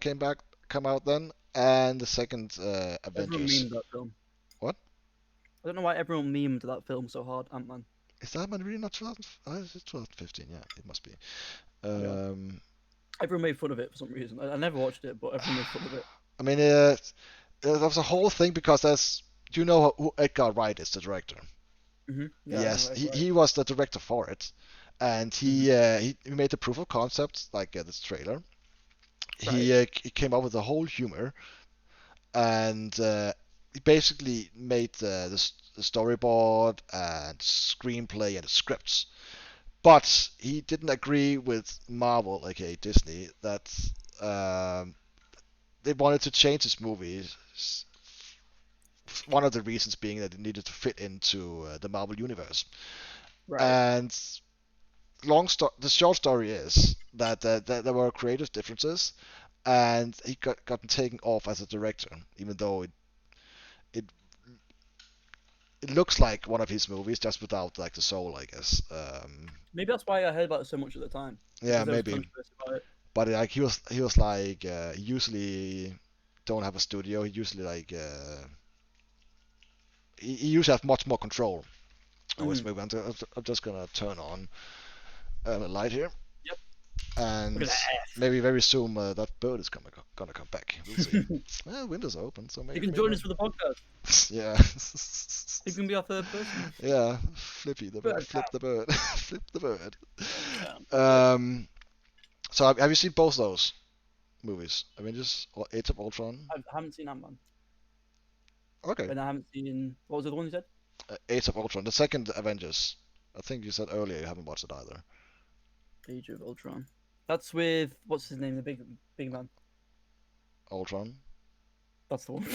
come out then, and the second Everyone Avengers. memed that film. What I don't know why everyone memed that film so hard, Ant-Man. is Ant-Man really not 2000? Oh, it's 2015. Yeah, it must be. Yeah. Um, Everyone made fun of it for some reason. I never watched it, but everyone made fun of it. I mean, there was a whole thing because there's. Do you know who Edgar Wright is, the director? Yeah, I know Yes, it, right. he was the director for it, and Hmm. he made the proof of concept like this trailer. Right. He came up with the whole humor, and he basically made the storyboard and screenplay and the scripts. But he didn't agree with Marvel, aka Disney, that um, they wanted to change this movie. One of the reasons being that it needed to fit into the Marvel universe. Right. And the short story is that there were creative differences, and he gotten taken off as a director, even though it it looks like one of his movies, just without like the soul, I guess. Maybe that's why I heard about it so much at the time Yeah, because there was maybe. controversy about it. But like he was like he usually don't have a studio. He usually like he usually have much more control over his Hmm. movie. I'm just gonna turn on a light here, Yep. Look and at maybe very soon that bird is gonna come back. We'll see. that. Well, windows are open, so You maybe can join us for the podcast. yeah. You can be our third person. Yeah, Flippy the bird, Bird flip cam. the bird, flip the bird. Bird cam. Um, so have you seen both those movies? Avengers or Age of Ultron? I haven't seen Ant-Man, Okay, and I haven't seen what was the other one you said? Age of Ultron, the second Avengers. I think you said earlier you haven't watched it either. Age of Ultron. That's with what's his name, the big man. Ultron. That's the one.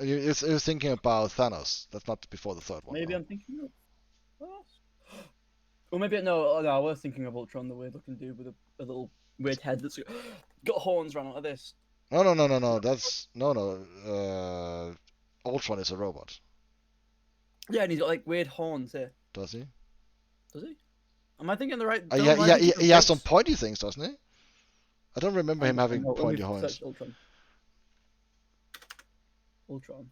You're thinking about Thanos. That's not before the third one, Maybe though. I'm thinking of. Or maybe no. Oh, no, I was thinking of Ultron, the weird-looking dude with a little weird head that's got horns running like this. No. That's no. Ultron is a robot. Yeah, and he's got like weird horns here. Does he? Does he? Am I thinking the right? Yeah, Am I yeah, thinking he of has some dates? pointy things, doesn't he? I don't remember him having No, let me pointy horns. search Ultron. Ultron.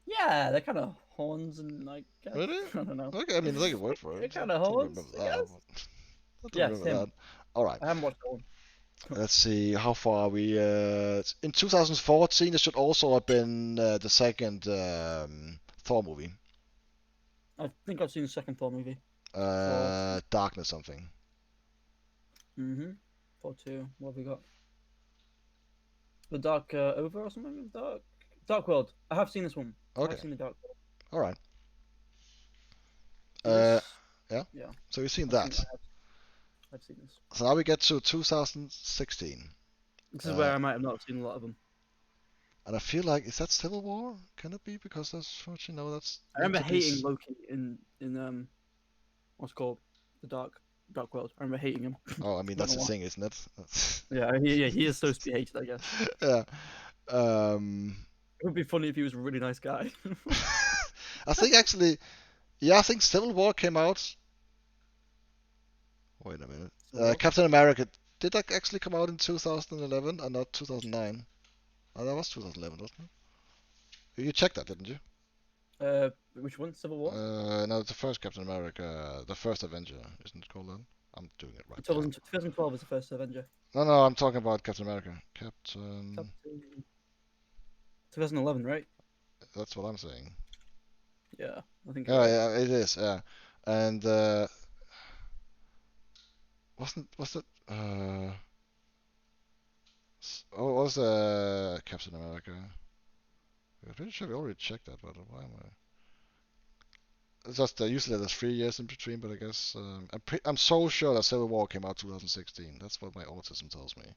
Yeah, they're kind of horns and like Really? I don't know. Okay, I mean, take a word for They're it. I kind of don't remember horns, I that. guess. I don't Yes, remember him. that. All right. I haven't watched that one. Let's see, how far are we? In 2014, it should also have been the second Thor movie. I think I've seen the second Thor movie. Thor. Darkness something. Thor 2. What have we got? The Dark Over or something? Dark World. I have seen this one. I Okay. have seen the Dark World. All right. Yeah. Yeah. So you've seen I've that. seen, I've seen this. So now we get to 2016. This is where I might have not seen a lot of them. And I feel like, is that Civil War? Can it be? Because that's what you know. That's. I remember hating Loki in what's it called the Dark World. I remember hating him. Oh, I mean that's the thing, isn't it? Yeah, he is supposed to be hated, I guess. Yeah. It would be funny if he was a really nice guy. I think actually, yeah, I think Civil War came out. Wait a minute. Captain America, did that actually come out in 2011 and not 2009? Oh, that was 2011, wasn't it? You checked that, didn't you? Which one? Civil War? No, the first Captain America, the first Avenger, isn't it called that? I'm doing it right. 2012 is the first Avenger. No, I'm talking about Captain America. Captain. 2011, right? That's what I'm saying. Yeah, I think. Yeah, it is. Yeah, and was it? Oh, was Captain America? I'm pretty sure we already checked that, but why am I? It's just usually there's 3 years in between, but I guess I'm so sure that Civil War came out 2016. That's what my autism tells me.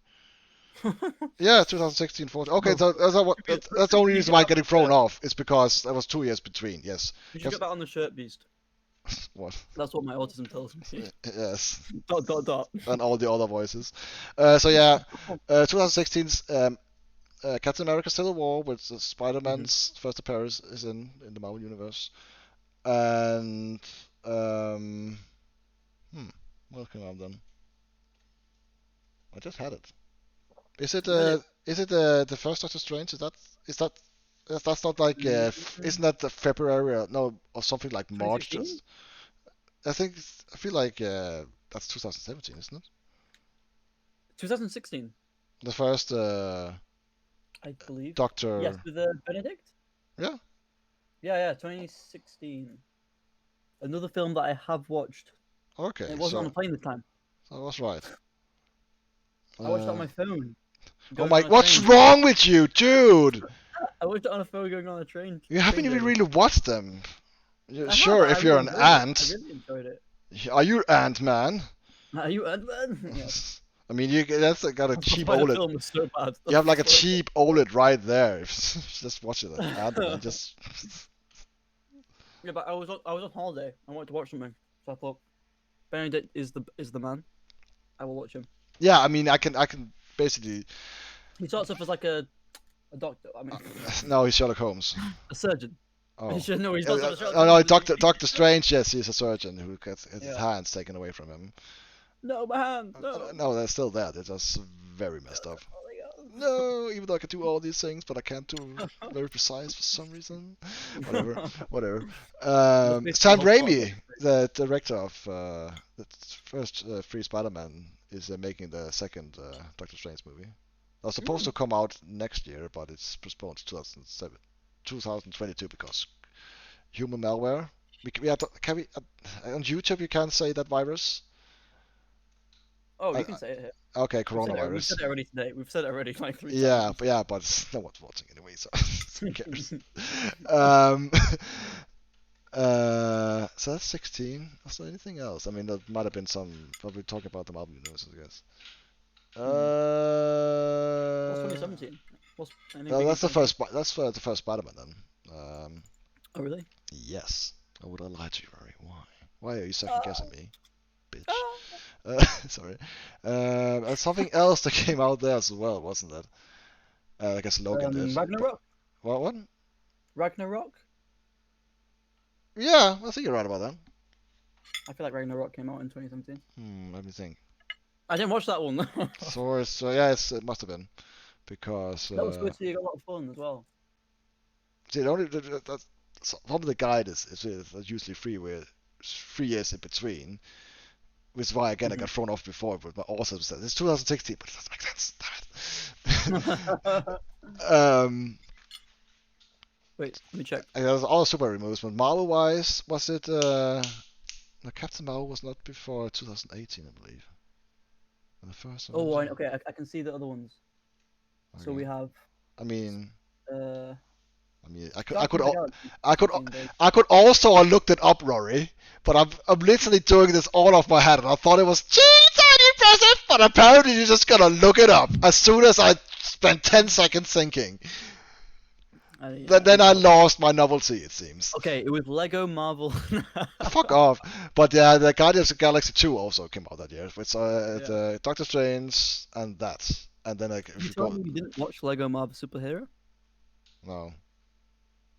Yeah, 2016, 14. Okay, so that's the only reason why I'm getting thrown off. It's because there was 2 years between. Yes. You should get that on the shirt, Beast. What? That's what my autism tells me. Yes. ... And all the other voices. So yeah, 2016's Captain America: Civil War with Spider-Man's first appearance is in the Marvel Universe, and what came out then? I just had it. Is it the first Doctor Strange? That's not like isn't that the February or something like March? Just I feel like that's 2017, isn't it? 2016. The first I believe. Doctor. Yes, with Benedict. Yeah. Yeah, 2016. Another film that I have watched. Okay. It wasn't on the plane this time. So I was right. I watched it on my phone. Oh my! What's wrong with you, dude? I watched it on a phone going on a train. You haven't even really watched them. Sure, if you're an ant. I really enjoyed it. Are you Ant-Man? Are you Ant-Man? Yes. I mean, that's got a cheap The OLED. film was so bad. You have like a cheap OLED right there. Just watch it. Ant-Man, just. Yeah, but I was on holiday. I wanted to watch something, so I thought Benedict is the man. I will watch him. Yeah, I mean, I can basically. He starts off as like a doctor. I mean. No, he's Sherlock Holmes. A surgeon. Oh. No, he's not a surgeon. Oh no, Doctor Strange. Yes, he's a surgeon who gets his hands taken away from him. No, my hand. No. No, they're still there. They're just very messed up. No, even though I can do all these things, but I can't do very precise for some reason. Whatever. Sam Raimi, the director of the first three Spider-Man, is making the second Doctor Strange movie. It was supposed to come out next year, but it's postponed to 2022 because human malware. Can we on YouTube you can't say that virus. Oh, you can say it here. Okay, coronavirus. We've said it already today. We've said it already like 3 times. Yeah, but no one's watching anyway, so who cares? So that's 16. Was there anything else? I mean, there might have been some. Probably talking about the Marvel Universe, I guess. What's 2017? No, that's the first. That's the first Spider-Man then. Oh really? Yes. I would have lied to you, Rory. Why? Why are you second guessing me, bitch? Sorry. Something else that came out there as well, wasn't it? I guess Logan did. Ragnarok. What? Ragnarok. Yeah, I think you're right about that. I feel like Ragnarok came out in 2017. Let me think. I didn't watch that one. Thor is yeah, it must have been because That was good to see. You got a lot of fun as well. see, the only that's some of the guide is usually 3 years in between, which is why again I Mhm. got thrown off before. But my author said it's 2016, but it doesn't make sense. Damn it. Wait, let me check. And there's all super removes, but Marvel wise, was it? No, Captain Marvel was not before 2018, I believe. The first one Oh, was. okay. I can see the other ones. So Okay. we have I mean, uh, I mean, I could, I Guardians could, of the al- Galaxy. I could, 15 days. I could also have looked it up, Rory. But I'm literally doing this all off my head, and I thought it was tiny impressive. But apparently, you're just gonna look it up as soon as I spent 10 seconds thinking. Yeah, Then I lost my novelty. It seems. okay, it was Lego Marvel. Fuck off. But yeah, the Guardians of the Galaxy 2 also came out that year. With Yeah. the Doctor Strange and that. And then like, if You you told go, me you didn't watch Lego Marvel Superhero? no.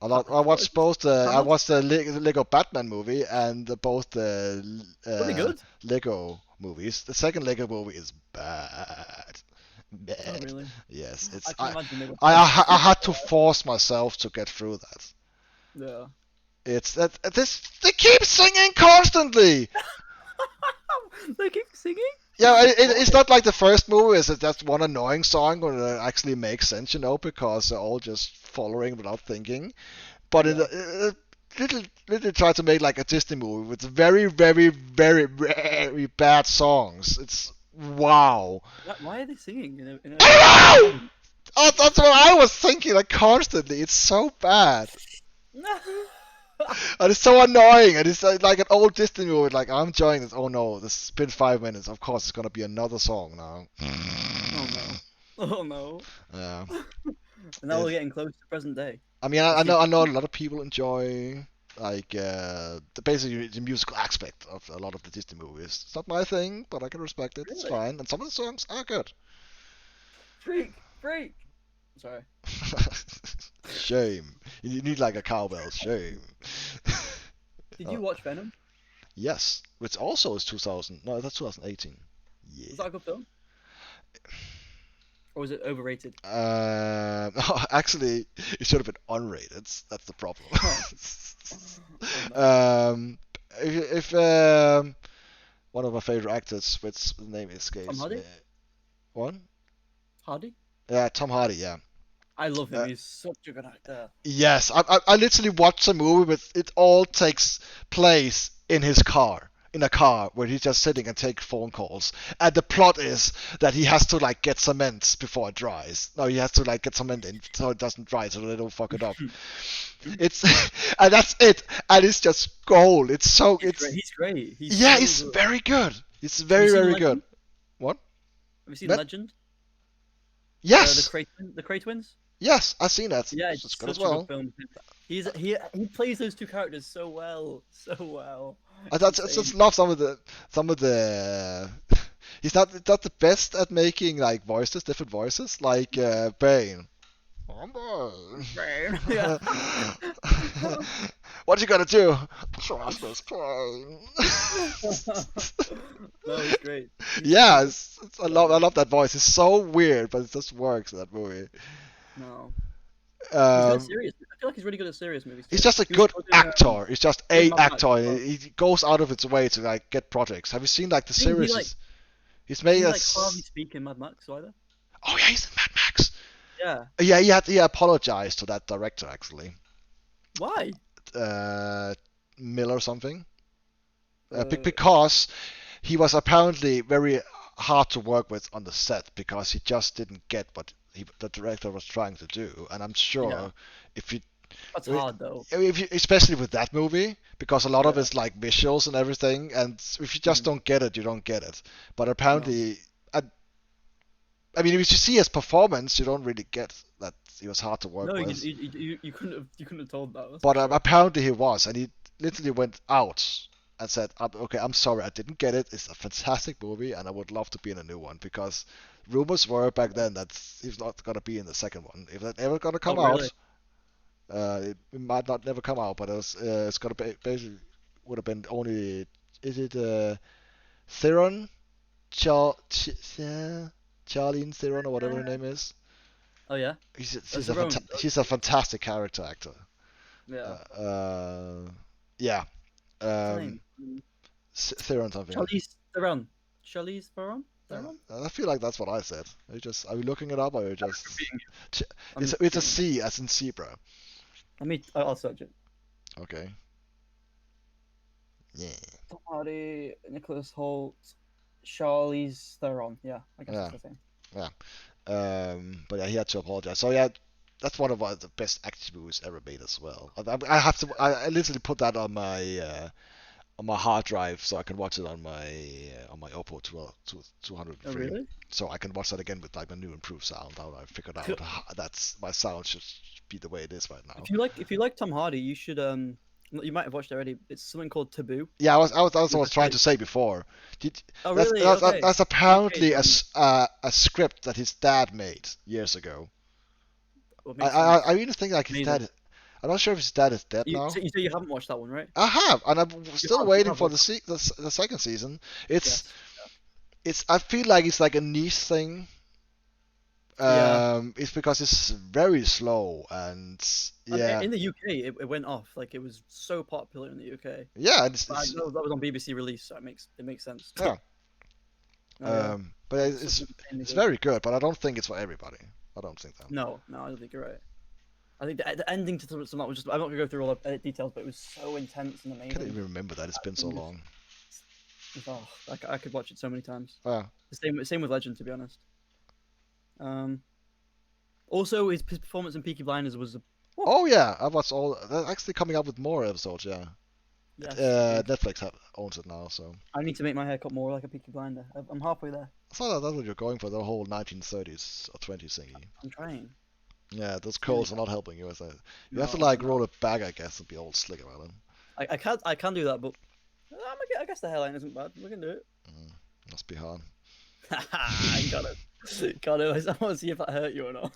How, I what is watched both the I Thanos? watched the Lego Batman movie and both the Pretty good. Lego movies. The second Lego movie is bad. Oh, Bad. really? Yes, I it's can imagine they were I had to force myself to get through that. Yeah. It's that this they keep singing constantly. They keep singing? Yeah, it's not like the first movie. Is just one annoying song where it actually makes sense, because they're all just following without thinking. But in Yeah. the little try to make like a Disney movie with very, very, very, very bad songs. It's wow. Why are they singing in a I don't know. song? Oh, that's what I was thinking like constantly. It's so bad. And it's so annoying, and it's like an old Disney movie. Like I'm enjoying this. Oh no, this has been 5 minutes. Of course, it's gonna be another song now. Oh no. Oh no. Yeah. And now we're getting close to present day. I mean, The I know a sequel. lot of people enjoy like basically the musical aspect of a lot of the Disney movies. It's not my thing, but I can respect it. It's Really? fine, and some of the songs are good. Freak. Sorry. Shame. You need like a cowbell. Shame. Did Oh, you watch Venom? yes, which also is 2000. No, that's 2018. Was Yeah. that a good film? Or was it overrated? Actually, it should have been unrated. That's the problem. Oh, oh no. If one of my favorite actors, which the name Tom escapes me. Hardy? One? Hardy? Yeah, Tom Hardy. Yeah. I love him. Uh, He's such a good actor. yes, I literally watched a movie, but it all takes place in his car. In a car where he's just sitting and take phone calls, and the plot is that he has to like get cement before it dries. No, he has to like get cement in so it doesn't dry, so they don't fuck it up. It's and that's it, and it's just gold. It's so He's great. He's great. He's yeah, so it's good. very good. It's Have very you seen very good. Legend? What? Have you seen That? Legend? The Yes, the Cray twins? yes, I've seen that. Yeah, It's it's good as such a good well. film. He plays those two characters so well, so well. I It's just insane. love some of the. He's not the best at making like voices, different voices, like No. Bane. I'm Bane. Yeah. What you gonna do? Trust this plane. No, he's great. He's so Yeah, good. I love that voice. It's so weird, but it just works in that movie. No. He's good at Um, serious. I feel like he's really good at serious movies he's too. just a He was good good actor. He's just in a Mad Max actor. as well. He goes out of its way to like get projects. Have you seen like the Didn't he series? like He's didn't made he like hardly us. speak in Mad Max either? Oh yeah, he's in Mad Max. Yeah. Yeah, he apologized to that director actually, Why? uh, Miller something, Uh, because he was apparently very hard to work with on the set because he just didn't get what the director was trying to do, and I'm yeah. sure if you, That's hard though. especially with that movie, because a lot of Yeah. it's like visuals and everything, and if you just Mhm. don't get it, you don't get it. But No. apparently, I mean, if you see his performance, you don't really get that he was hard to work No, with. you couldn't have told that. That's for But sure. apparently he was, and he literally went out and said, "Okay, I'm sorry, I didn't get it. It's a fantastic movie, and I would love to be in a new one." Because rumors were back then that he's not gonna be in the second one. If that ever gonna Oh come really? out, it might not never come out, but it's gonna be basically would have been only is it Theron? Charlene Theron or whatever her name is. Oh yeah, She's a Theron. she's a fantastic character actor. Yeah. Yeah. What's her Um, name? Theron something. Charlize Theron. Charlize Theron. Theron. I feel like that's what I said. Are we looking it up or are you just? Repeating Ch- I'm it's a repeating. C as in zebra. I'll search it. Okay. Yeah. Tom Hardy, Nicholas Holt, Charlize Theron. Yeah, I guess Yeah. it's the same. Yeah. But yeah, he had to apologize. So yeah, that's one of the best action movies ever made as well. I have to. I literally put that on my hard drive so I can watch it on my Oppo 203. Oh really? So I can watch that again with like a new improved sound. Now I figured out that's my sound should be the way it is right now. If you like Tom Hardy, you should you might have watched it already. It's something called Taboo. Yeah, I was trying to say before. Oh really? Okay. That's apparently Okay, a script that his dad made years ago. well, makes sense. I even think like his Amazing. dad. I'm not sure if his dad is dead now. You say you haven't watched that one, right? I have, and I'm still you waiting have for watched the second season. Yes. It's I feel like it's like a niche thing. Yeah. It's because it's very slow and yeah, In the UK, it went off. Like it was so popular in the UK. yeah, But I know that was on BBC release, so it makes sense. yeah. Oh, yeah. But it's very good, but I don't think it's for everybody. I don't think that. No, I don't think you're right. I think the ending to some that was just. I'm not gonna go through all the details, but it was so intense and I amazing. can't even remember that. It's been so long. Oh, I could watch it so many times. Yeah. The same with Legend, to be honest. Also, his performance in Peaky Blinders was. Oh yeah, I watched all. They're actually coming up with more episodes. Yeah. Yes, Netflix owns it now, so. I need to make my haircut more like a Peaky Blinder. I'm halfway there. I thought that's what you're going for, the whole 1930s or 20s thingy. I'm trying. Yeah, those curls are not helping you. You have to No, like no. roll it back, I guess, and be all slick about it. I can do that, but I guess the hairline isn't bad. We can do it. Must be hard. I got it. Got it. I want to see if that hurt you or not.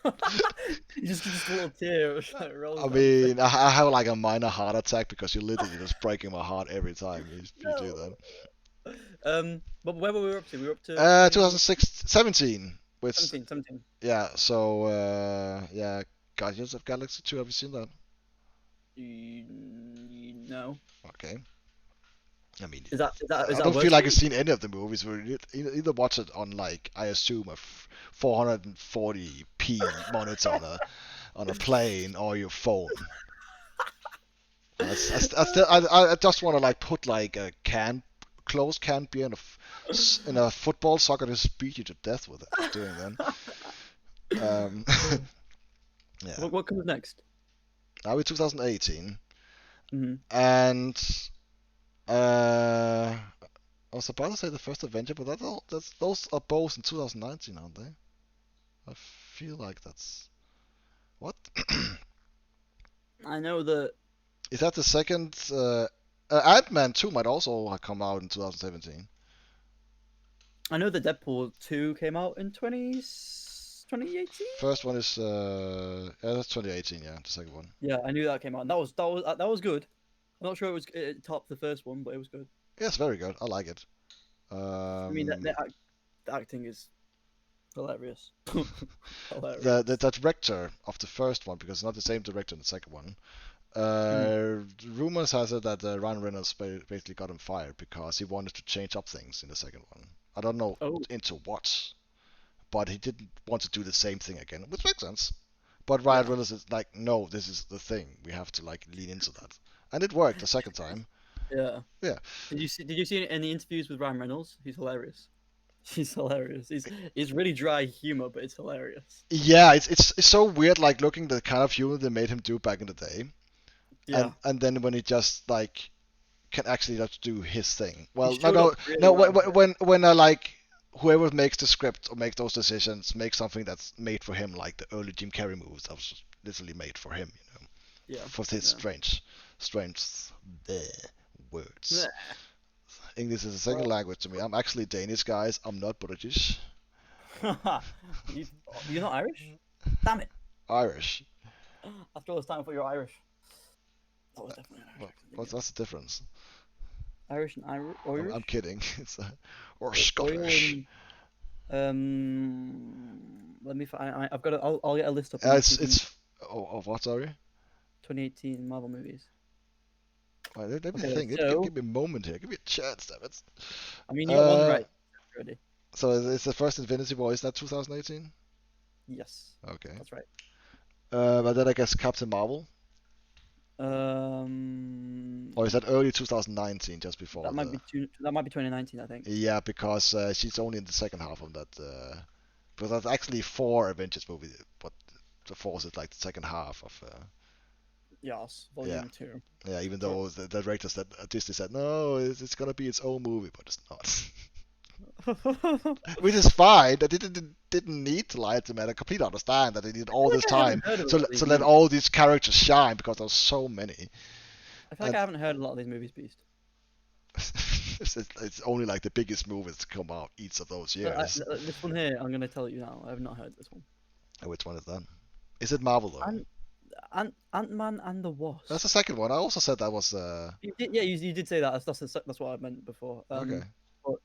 You just a little tear. I mean, I have like a minor heart attack because you're literally just breaking my heart every time you do that. But where were we up to? We were up to 2017. Which 17. yeah, so yeah, Guardians of Galaxy 2. Have you seen that? No. Okay. I mean, Is that I don't feel like I've seen any of the movies. We either watch it on like I assume a 440p monitor on a plane or your phone. I just want to like put like a closed can beer in a football socket and just beat you to death with it doing that. Yeah. What comes next? Now we're 2018, Mm-hmm. and I was about to say the first Avenger, but those are both in 2019, aren't they? I feel like that's what. I know that. Is that the second? Ant-Man 2 might also have come out in 2017. I know that Deadpool 2 came out in 2018. First one is that's 2018. Yeah, the second one. Yeah, I knew that came out. And that was good. I'm not sure it topped the first one, but it was good. Yeah, it's very good. I like it. I mean, the acting is hilarious. Hilarious. The director of the first one, because it's not the same director in the second one. Rumors has it that Ryan Reynolds basically got him fired because he wanted to change up things in the second one. I don't know into what, but he didn't want to do the same thing again, which makes sense. But Ryan Reynolds is like, no, this is the thing. We have to like lean into that, and it worked the second time. Yeah. Yeah. Did you see any interviews with Ryan Reynolds? He's hilarious. He's hilarious. He's really dry humor, but it's hilarious. Yeah, it's so weird, like looking at the kind of humor they made him do back in the day. Yeah. And then when he just like can actually just do his thing. Well, when like whoever makes the script or makes those decisions makes something that's made for him, like the early Jim Carrey movies that was literally made for him, you know. Yeah. For his strange words. English is a second language to me. I'm actually Danish, guys. I'm not British. You're not Irish? Damn it. Irish. After all this time, I thought you were Irish. That was definitely an Irish accent. What's the difference? Irish and I'm Irish. kidding. It's or Oil Scottish. Let me find. I've got. I'll get a list up and you can. It's what? Sorry. 2018 Marvel movies. Let me Okay, think. so Give me a moment here. Give me a chance, damn it. I mean you got one Uh, right already. so it's the first Infinity War. Is that 2018? Yes, Okay. that's right. But then I guess Captain Marvel, Um, or is that early 2019, just before that might the? be that might be 2019, I think. Yeah, because she's only in the second half of that. But that's actually four Avengers movie, but the Force is like the second half of. Yes, Yeah, Volume 2. yeah. Even So, though the director said Disney said no, it's gonna be its own movie, but it's not. I Which is fine. That didn't need to lie to me. I completely understand that they need feel all like this I haven't time heard of a to lot of these let movies. all these characters shine because there's so many. I feel like And I haven't heard a lot of these movies, Beast. it's only like the biggest movies to come out each of those So years. this one here, I'm gonna tell you now. I have not heard this one. Which one is that? Is it Marvel though? Ant-Man and the That's the Wasp. second one. I also said that was Yeah, you did say that. That's what I meant before. okay. But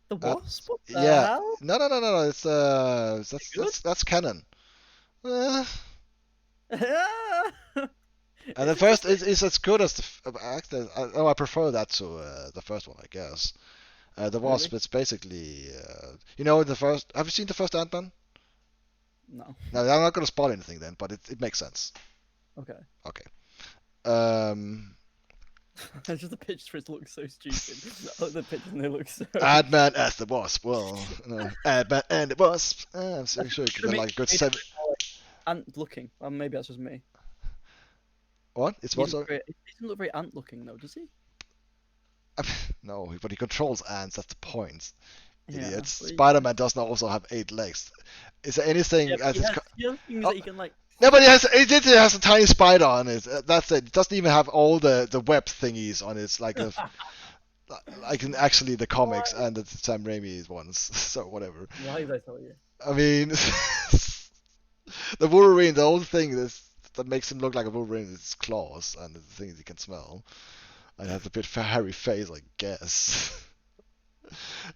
the Uh, Wasp? What the yeah. hell? No. It's Good. that's canon. Uh, and the Is it first just is as good as I prefer that to the first one, I guess. The really? Wasp, it's basically, you know, the first. Have you seen the first Ant-Man? No. No, I'm not gonna spoil anything then, but it makes sense. Okay. Okay. Um, It's just the pictures for it look so stupid. Oh, the pictures and they look so. Ant-Man as the Wasp. Well, Ant-Man and the Wasp. I'm so sure you Should can make, like a good made it seven. more like ant looking. Well, maybe that's just me. What? It's He what? doesn't, Sorry? he doesn't look very ant looking though, does he? No, but he controls ants. That's the point. Yeah. Idiots. But Spider-Man does not also have 8 legs. Is there yeah, anything but as it's? he has things Oh, that he can like. no, but it has a tiny spider on it. That's it. It doesn't even have all the web thingies on it. Like in actually the comics Why? and the Sam Raimi ones. So whatever. Why did I tell you? I mean, the Wolverine, the whole thing that makes him look like a Wolverine is his claws and the things he can smell. And has a bit hairy face, I guess.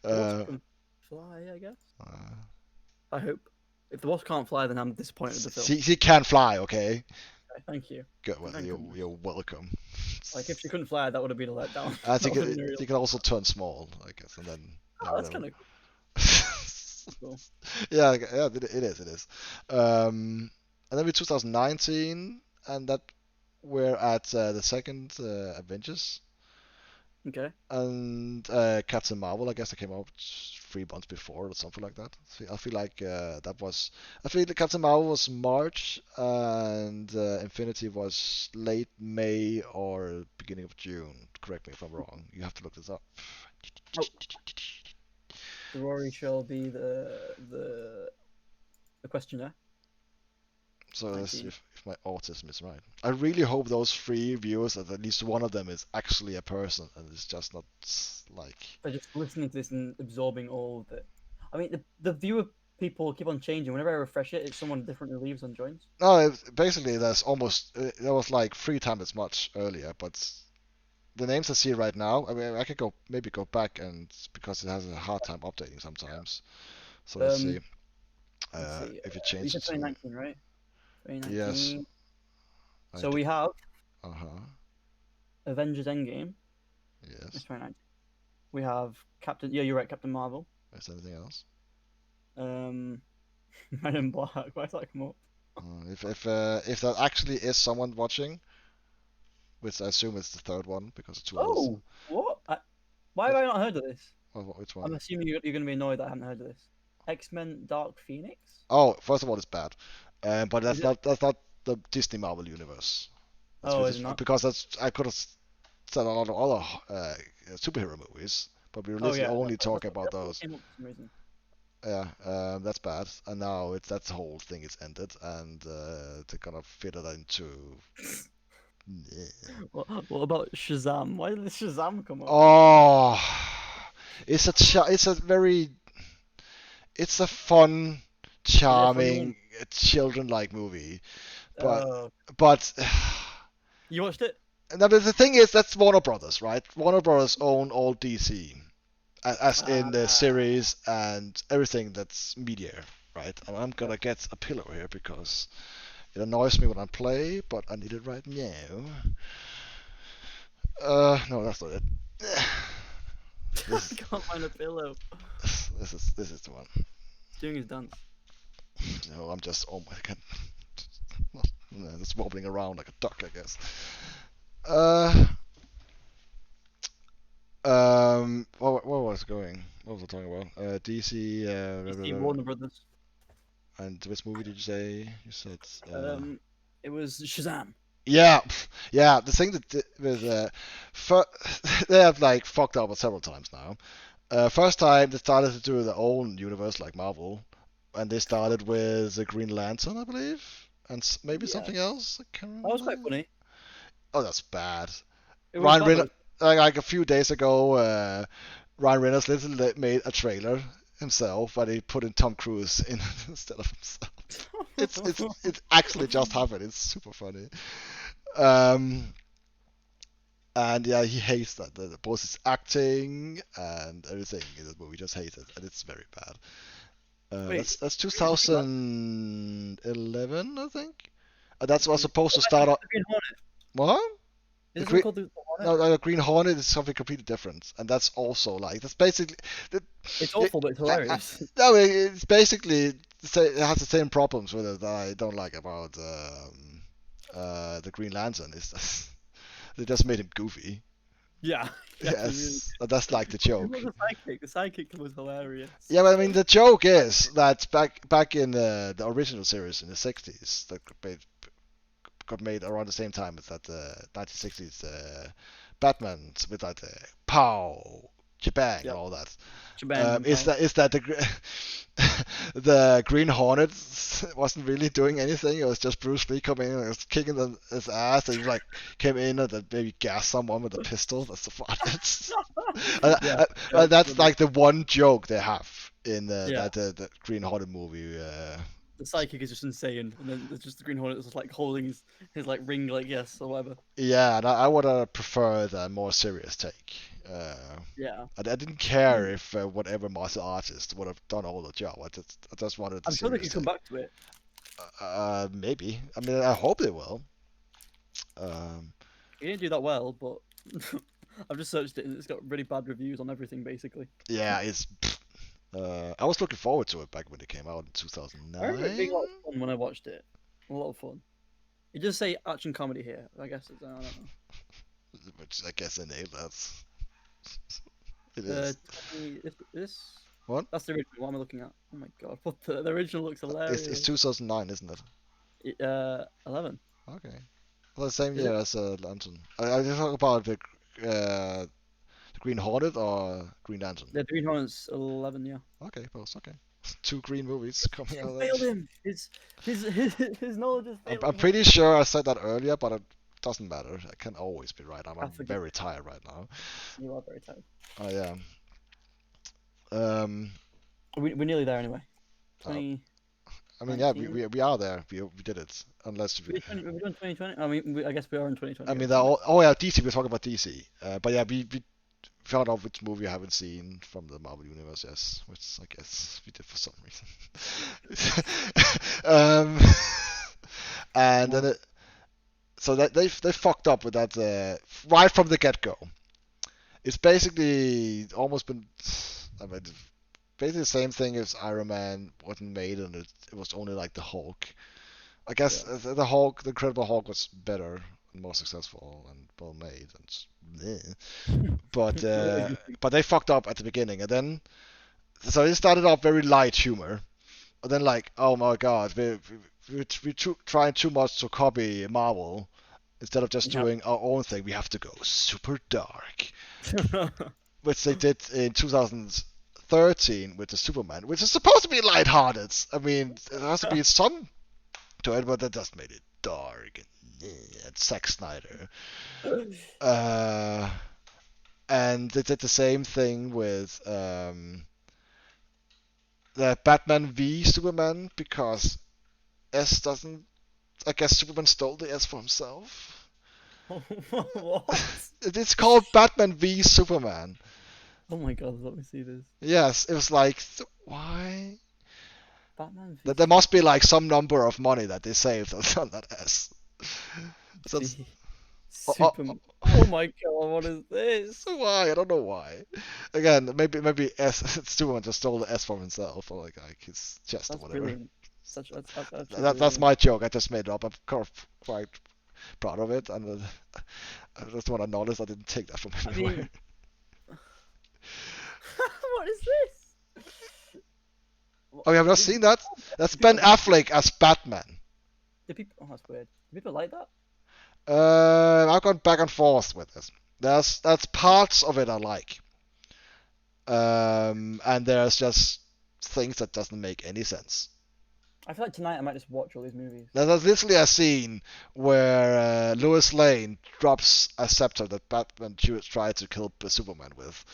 The Wasp uh, can fly, I guess. uh, I hope. If the Wasp can't fly, then I'm disappointed with the film. she can fly, okay? Okay, thank you. Good, well, Thank you're, goodness. you're welcome. Like if she couldn't fly, that would have been a letdown. I That think would have been a real. you can also turn small, I guess, and then yeah, Oh, that's whatever. kind of cool. Yeah, it is, it is. And then with 2019, and that we're at the second Avengers, Okay. and Captain Marvel. I guess that came out 3 months before or something like that. I feel like that was. I feel that Captain Marvel was March, and Infinity was late May or beginning of June. Correct me if I'm wrong. You have to look this up. Oh, the Rory shall be the questioner. So let's see 19. if my autism is right. I really hope those 3 viewers, that at least one of them is actually a person and it's just not like. They're just listening to this and absorbing all of it. I mean, the viewer people keep on changing. Whenever I refresh it, it's someone different who leaves and joins. No, basically there's almost there was like 3 times as much earlier, but the names I see right now, I mean I could maybe go back and because it has a hard time updating sometimes. So Let's see. if it You said changes. 2019, right? Yes, 2019. I So do. we have Uh-huh. Avengers Endgame. It's Yes. 2019. We have Captain. Yeah, you're right. Captain Marvel. Is there anything else? Um, Men in Black. Why does that come up? If that actually is someone watching, which I assume it's the third one because the two others. Oh, what? Why have I not heard of this? Which I'm one? assuming you're going to be annoyed that I haven't heard of this. X-Men Dark Phoenix? Oh, first of all, it's bad, but Is it? that's not the Disney Marvel universe. Oh, is it not? Because that's I could have said a lot of other superhero movies, but we were Oh literally yeah, only that's talking about what those. came up for some reason. Yeah, that's bad. And now that whole thing is ended, and to kind of fit it into. What about Shazam? Why did this Shazam come up? Oh, it's a very it's a fun, Is it a funny one? charming, children-like movie, but Oh, but you watched it? Now, but the thing is, that's Warner Brothers, right? Warner Brothers own all DC, as in the Ah, series and everything that's media, right? And I'm yeah. gonna get a pillow here because it annoys me when I play, but I need it right now. No, that's not it. I This, can't find a pillow. this is the one. He's doing his dance. No, I'm just, oh my god, just wobbling around like a duck, I guess. Uh, what was going? What was I talking about? DC, blah, blah, DC blah. Warner Brothers. And which movie did you say? You said, Um, it was Shazam. yeah, yeah. The thing that with they have like fucked up several times now. First time they started to do their own universe like Marvel, and they started with the Green Lantern, I believe, and maybe Yeah, something else. I can't that was quite remember. funny. Oh, that's bad. It was Ryan bad, but Reynolds, like a few days ago, Ryan Reynolds literally made a trailer himself, but he put in Tom Cruise in instead of himself. It's actually just happened. It's super funny. Um, and yeah, he hates that both his acting and everything in the movie. Just hates it, and it's very bad. Wait, That's who is the Green Lantern? 2011, I think. That's The was Green. supposed Oh, to I think start it's up. the Green Hornet. What? The Isn't it Green, called the Hornet? no, no, Green Hornet is something completely different, and that's also like that's basically. The, It's it, awful, but it's hilarious. no, it's basically it has the same problems with it that I don't like about the Green Lantern. Is they just made him goofy. Yeah, he actually really. Yes, that's like the Who joke. was the sidekick? The sidekick was hilarious. Yeah, but I mean the joke is that back in the original series in the 60s that got made around the same time as that 1960s Batman with that pow, bang, and Yep, all that. Shabang and Pow. Is that the Green Hornet wasn't really doing anything? It was just Bruce Lee coming in and was kicking his ass, and he like came in and then maybe gassed someone with a pistol. That's the fun. Yeah, That's like the one joke they have in yeah. the Green Hornet movie. The sidekick is just insane, and then there's just the Green Hornet that's just like holding his like ring, like yes or whatever. Yeah, and I would have preferred a more serious take. Yeah, I didn't care if whatever martial artist would have done all the job. I just wanted the I'm sure they serious could come take. back to it. Maybe. I mean, I hope they will. Um, He didn't do that well, but I've just searched it and it's got really bad reviews on everything basically. yeah, it's. I was looking forward to it back when it came out in I remember it being 2009. a lot of fun when I watched it. A lot of fun. It does say action comedy here. I guess it's, I don't know. Which I guess they nailed that. It is. 20, this What? that's the original. What am I looking at? Oh my god, what the original looks It's hilarious. 2009, isn't it? 11. Okay. Well, the same Is year it? as Lantern. I just talk about the Green Hornet or Green Lantern. The Green Hornet's 11. Yeah. Okay, both. Okay. Two green movies coming You out there. failed him. His knowledge is I'm failing him. pretty sure I said that earlier, but it doesn't matter. I can always be right. I I'm forget. very tired right now. You are very tired. Oh yeah. Um. We're nearly there anyway. Uh, 2019. I mean, yeah, we are there. We did it. Unless we, We're doing 2020. I mean, I guess we are in I 2020. mean, Aren't we? oh yeah, DC. We're talking about DC. But yeah, we found out which movie I haven't seen from the Marvel Universe. Yes, which I guess we did for some reason. um. And then so that they fucked up with that right from the get go. It's basically almost been, I mean, basically the same thing as Iron Man wasn't made, and it was only like the Hulk. I guess Yeah. the Hulk, the Incredible Hulk, was better and more successful and well made, and but they fucked up at the beginning, and then so it started off very light humor, and then like oh my god, we trying too much to copy Marvel. Instead of just Yeah. doing our own thing, we have to go super dark, which they did in 2013 with the Superman, which is supposed to be lighthearted. I mean, there has to be some to it, but that just made it dark and Zack Snyder. Uh, and they did the same thing with the Batman v Superman because S doesn't. I guess Superman stole the S for himself. What? It's called Batman v Superman. Oh my god, let me see this. Yes, it was like, why? Batman v There must be like some number of money that they saved on that S. So, V oh, oh, Super. Oh my god, what is this? so why? I don't know why. Again, maybe S Superman just stole the S from himself, or like his chest or That's whatever. brilliant. That's actually That's brilliant. my joke. I just made it up. I'm quite proud of it, and I just want to acknowledge I didn't take that from I anywhere. mean, what is this? Oh, you have not Did, seen that? That's did people Ben like, Affleck as Batman. did people? Oh, that's weird. Did people like that? I've gone back and forth with this. That's parts of it I like, and there's just things that doesn't make any sense. I feel like tonight I might just watch all these movies. There's literally a scene where Lois Lane drops a scepter that Batman tried to kill Superman with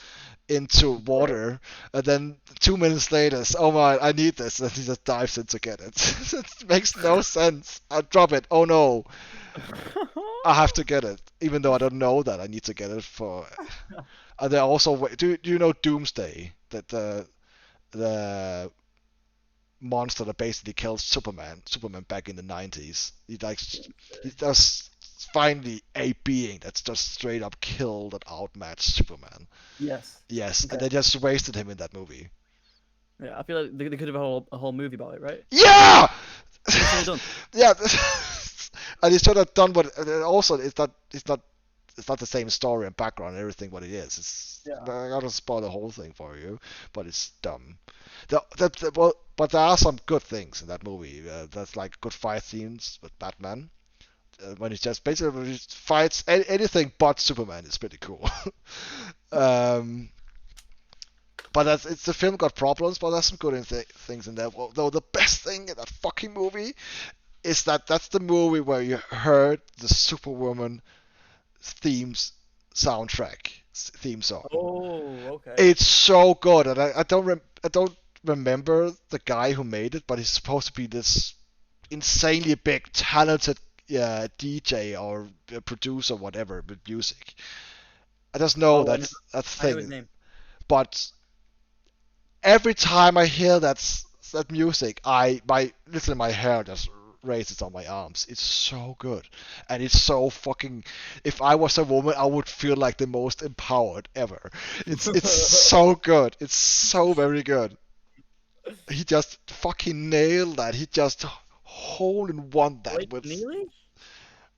into water, and then 2 minutes later, oh my, I need this, and he just dives in to get it. It makes no sense. I drop it. Oh no, I have to get it, even though I don't know that I need to get it for. And they also do you know Doomsday, that the monster that basically kills Superman back in the 90s. He does finally a being that's just straight up killed and outmatched Superman. Yes. Yes, and Okay. they just wasted him in that movie. Yeah, I feel like they could have a whole movie about it, right? Yeah. What should have done? Yeah. And he should have done what. Also, it's not the same story and background and everything what it is. Yeah. I gotta spoil the whole thing for you, but it's dumb. Well, but there are some good things in that movie. There's like good fight scenes with Batman. When he just basically fights anything but Superman, it's pretty cool. um, but it's the film got problems, but there's some good things in there. Though the best thing in that fucking movie is that that's the movie where you heard the Superwoman themes soundtrack theme song. Oh, okay. It's so good, and I don't remember the guy who made it, but he's supposed to be this insanely big, talented DJ or producer, whatever, with music. I just know Oh, that's the I know his thing. name. But every time I hear that music, literally my hair just raises on my arms. It's so good, and it's so fucking. If I was a woman, I would feel like the most empowered ever. It's so good. It's so very good. He just fucking nailed that. He just hole in one that Blake with. Neely?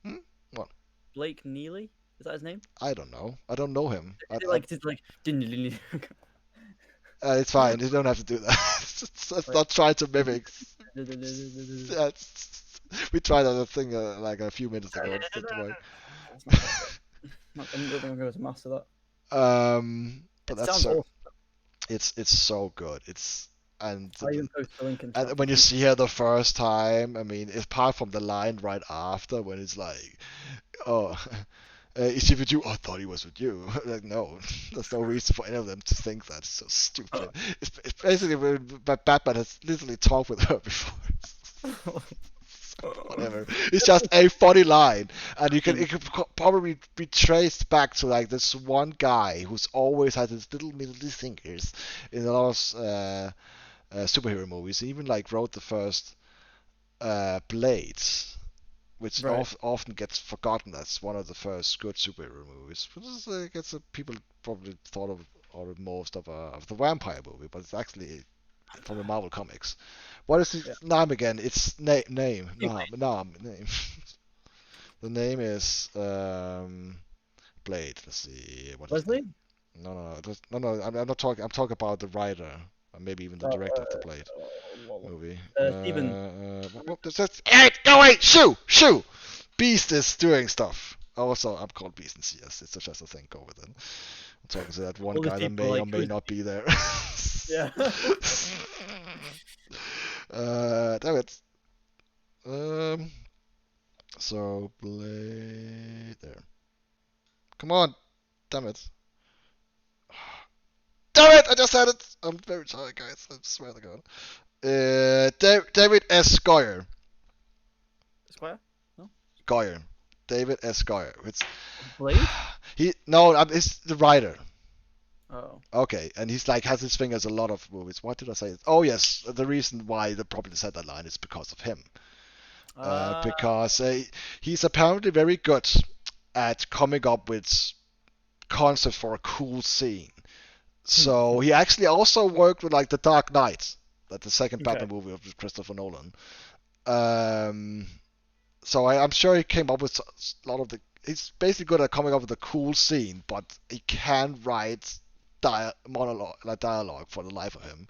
Hmm? What? Blake Neely? Is that his name? I don't know. I don't know him. Is it like It's fine. You don't have to do that. Let's not try to mimic. That's, we tried that thing like a few minutes ago. It didn't work. I don't think I'm going to master that. But It that's sounds so. awesome. It's so good. And I'll even post the link in chat. and when you see her the first time, I mean, apart from the line right after when it's like, oh, is he with you? Oh, I thought he was with you. Like, no, there's no reason for any of them to think that. It's so stupid. It's basically when Batman has literally talked with her before. Whatever. It's just a funny line, and it could probably be traced back to like this one guy who's always had his little middle fingers in a lot of superhero movies. He even like wrote the first Blades, which Right. often gets forgotten as one of the first good superhero movies. But this, I guess people probably thought of most of the vampire movie, but it's actually from the Marvel comics. What is his Yeah. name again? It's name. Name. The name is Blade. Let's see. What is Leslie? name? No. I'm not talking. I'm talking about the writer, or maybe even the director of the Blade movie. Steven. Eric, go away! Shoo! Beast is doing stuff. Also, I'm called Beast in CS. It's just a thing. Go with it. I'm talking to that one All these guy that people may like, or may who's- not be there. Yeah. Damn it. Um. So Blade there. Come on. Damn it. Damn it! I just said it. I'm very sorry, guys. I swear to God. David S. Goyer. Squire? No? Goyer. David S. Goyer. Blade? It's the writer. Oh. Okay, and he's like has his fingers a lot of movies. What did I say? Oh yes, the reason why they probably said that line is because of him. Uh, Because he's apparently very good at coming up with concepts for a cool scene. So he actually also worked with like The Dark Knight, like the second okay. Batman movie of Christopher Nolan. Um, so I'm sure he came up with a lot of the. He's basically good at coming up with a cool scene, but he can't write dialogue for the life of him.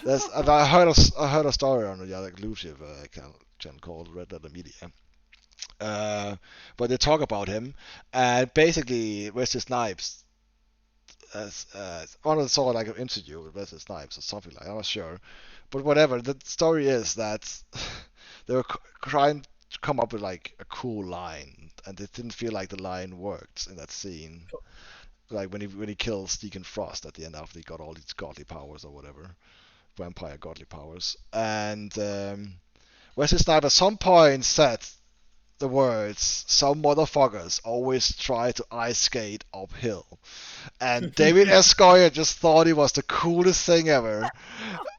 I heard a story on the like Luciv channel called Red Letter Media. But they talk about him, and basically Wesley Snipes, one of the saw like an interview with Wesley Snipes or something like that, I'm not sure, but whatever. The story is that they were trying to come up with like a cool line, and they didn't feel like the line worked in that scene. Like when he kills Deacon Frost at the end after he got all these godly powers or whatever, vampire godly powers, and Wesley Snipes at some point said the words, "Some motherfuckers always try to ice skate uphill." And David S. Goyer just thought it was the coolest thing ever.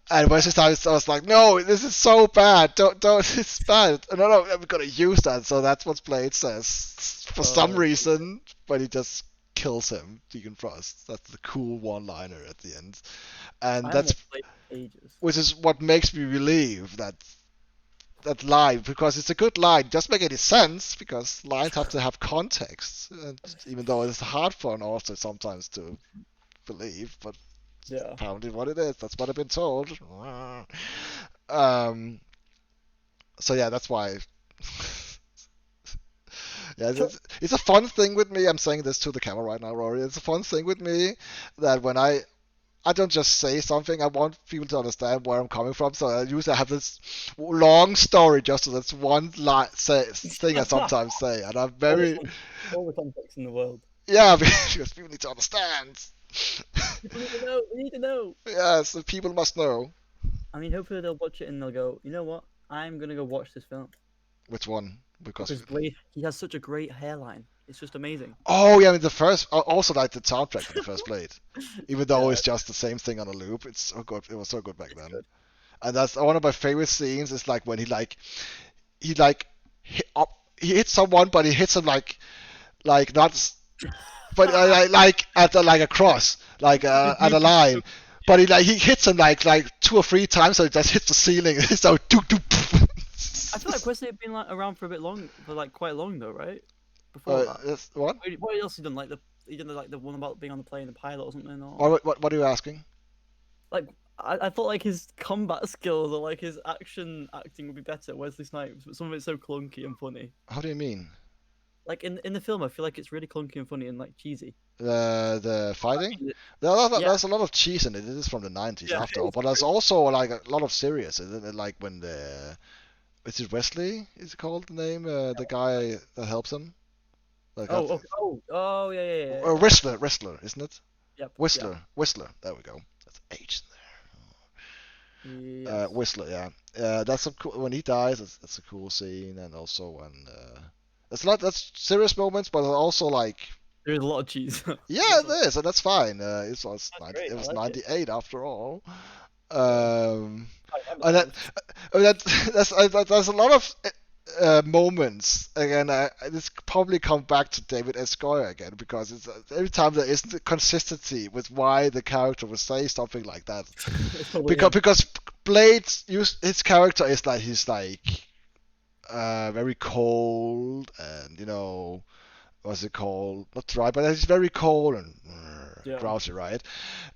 And Wesley Snipes was like, "No, this is so bad. Don't, it's bad. No, we're gonna use that." So that's what Blade says for some reason, but he just kills him, Deacon Frost. That's the cool one-liner at the end, and that's which is what makes me believe that line, because it's a good line. It doesn't make any sense because lines have to have context, and even though it's hard for an author sometimes to believe, but Yeah. apparently what it is. That's what I've been told. Um, so yeah, that's why. Yeah, it's a fun thing with me. I'm saying this to the camera right now, Rory. It's a fun thing with me that when I don't just say something. I want people to understand where I'm coming from. So I usually have this long story just so that's one thing I sometimes say, and I'm very all the context in the world. Yeah, because people need to understand. People need to know. We need to know. Yes, the people must know. I mean, hopefully they'll watch it and they'll go, you know what? I'm gonna go watch this film. Which one? Because Blade, he has such a great hairline. It's just amazing. Oh yeah, I mean the first. I also like the soundtrack for the first Blade, even though it's just the same thing on a loop. It's so good. It was so good back then. Good. And that's one of my favorite scenes. Is like when he he hits someone, but he hits him like not, but like at like a cross, like at a line. But he hits him like 2 or 3 times, so it just hits the ceiling. So I feel like Wesley had been like around for quite long though, right? Before that. What? What else he done? He did like the one about being on the plane, the pilot or something. Or What are you asking? like I thought like his combat skills or like his acting would be better, Wesley Snipes, but some of it's so clunky and funny. How do you mean? Like in the film, I feel like it's really clunky and funny and like cheesy. The fighting? There's a lot of cheese in it. It is from the 90s after all, but there's also like a lot of serious. Like when is it Wesley? Is it called the name? The guy that helps him. Like yeah. Whistler, isn't it? Yep. Whistler. There we go. That's H in there. Yes. Whistler, yeah. That's cool. When he dies, that's a cool scene, and also when that's serious moments, but also like there's a lot of cheese. Yeah, it is, and that's fine. It was It was like 98 after all. And there's a lot of moments again. This probably come back to David S. Goyer again because it's every time there isn't consistency with why the character would say something like that. because Blade's his character is like he's like very cold and what's it called? Not dry, but he's very cold and grouchy, right?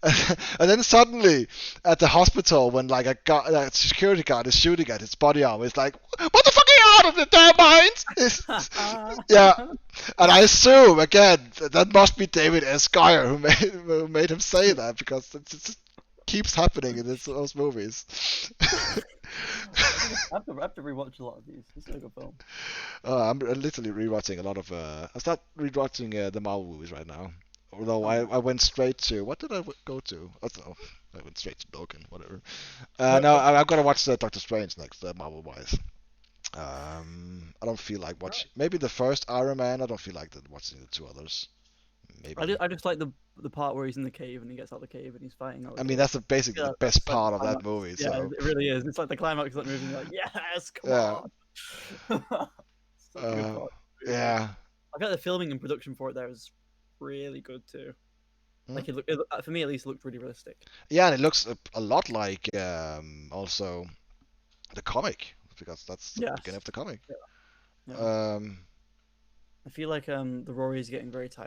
And then suddenly at the hospital, when like a security guard is shooting at his body armor, it's like, what the fuck are you out of your damn mind? Yeah, and I assume again that must be David S. Goyer who made him say that because it just keeps happening in those movies. I have to rewatch a lot of these. It's a good film. I'm literally rewatching a lot of. I start rewatching the Marvel movies right now. Although I went straight to what did I go to? I don't know. I went straight to Logan, whatever. Now I've got to watch Doctor Strange next, Marvel wise. I don't feel like watching. Maybe the first Iron Man. I don't feel like watching the two others. Maybe. I just like the part where he's in the cave and he gets out of the cave and he's fighting out I the mean, cave. that's basically Yeah, the best that's like the part of that climax. movie. Yeah, So it really is. It's like the climax of that movie. And you're like, yes, come yeah, on. Such a good part. yeah. I bet the filming and production for it there is really good too. Hmm? Like for me at least, it looked really realistic. Yeah, and it looks a lot like also the comic because that's the beginning Yes. of the comic. Yeah. Yeah. Um, I feel like the Rory is getting very tired.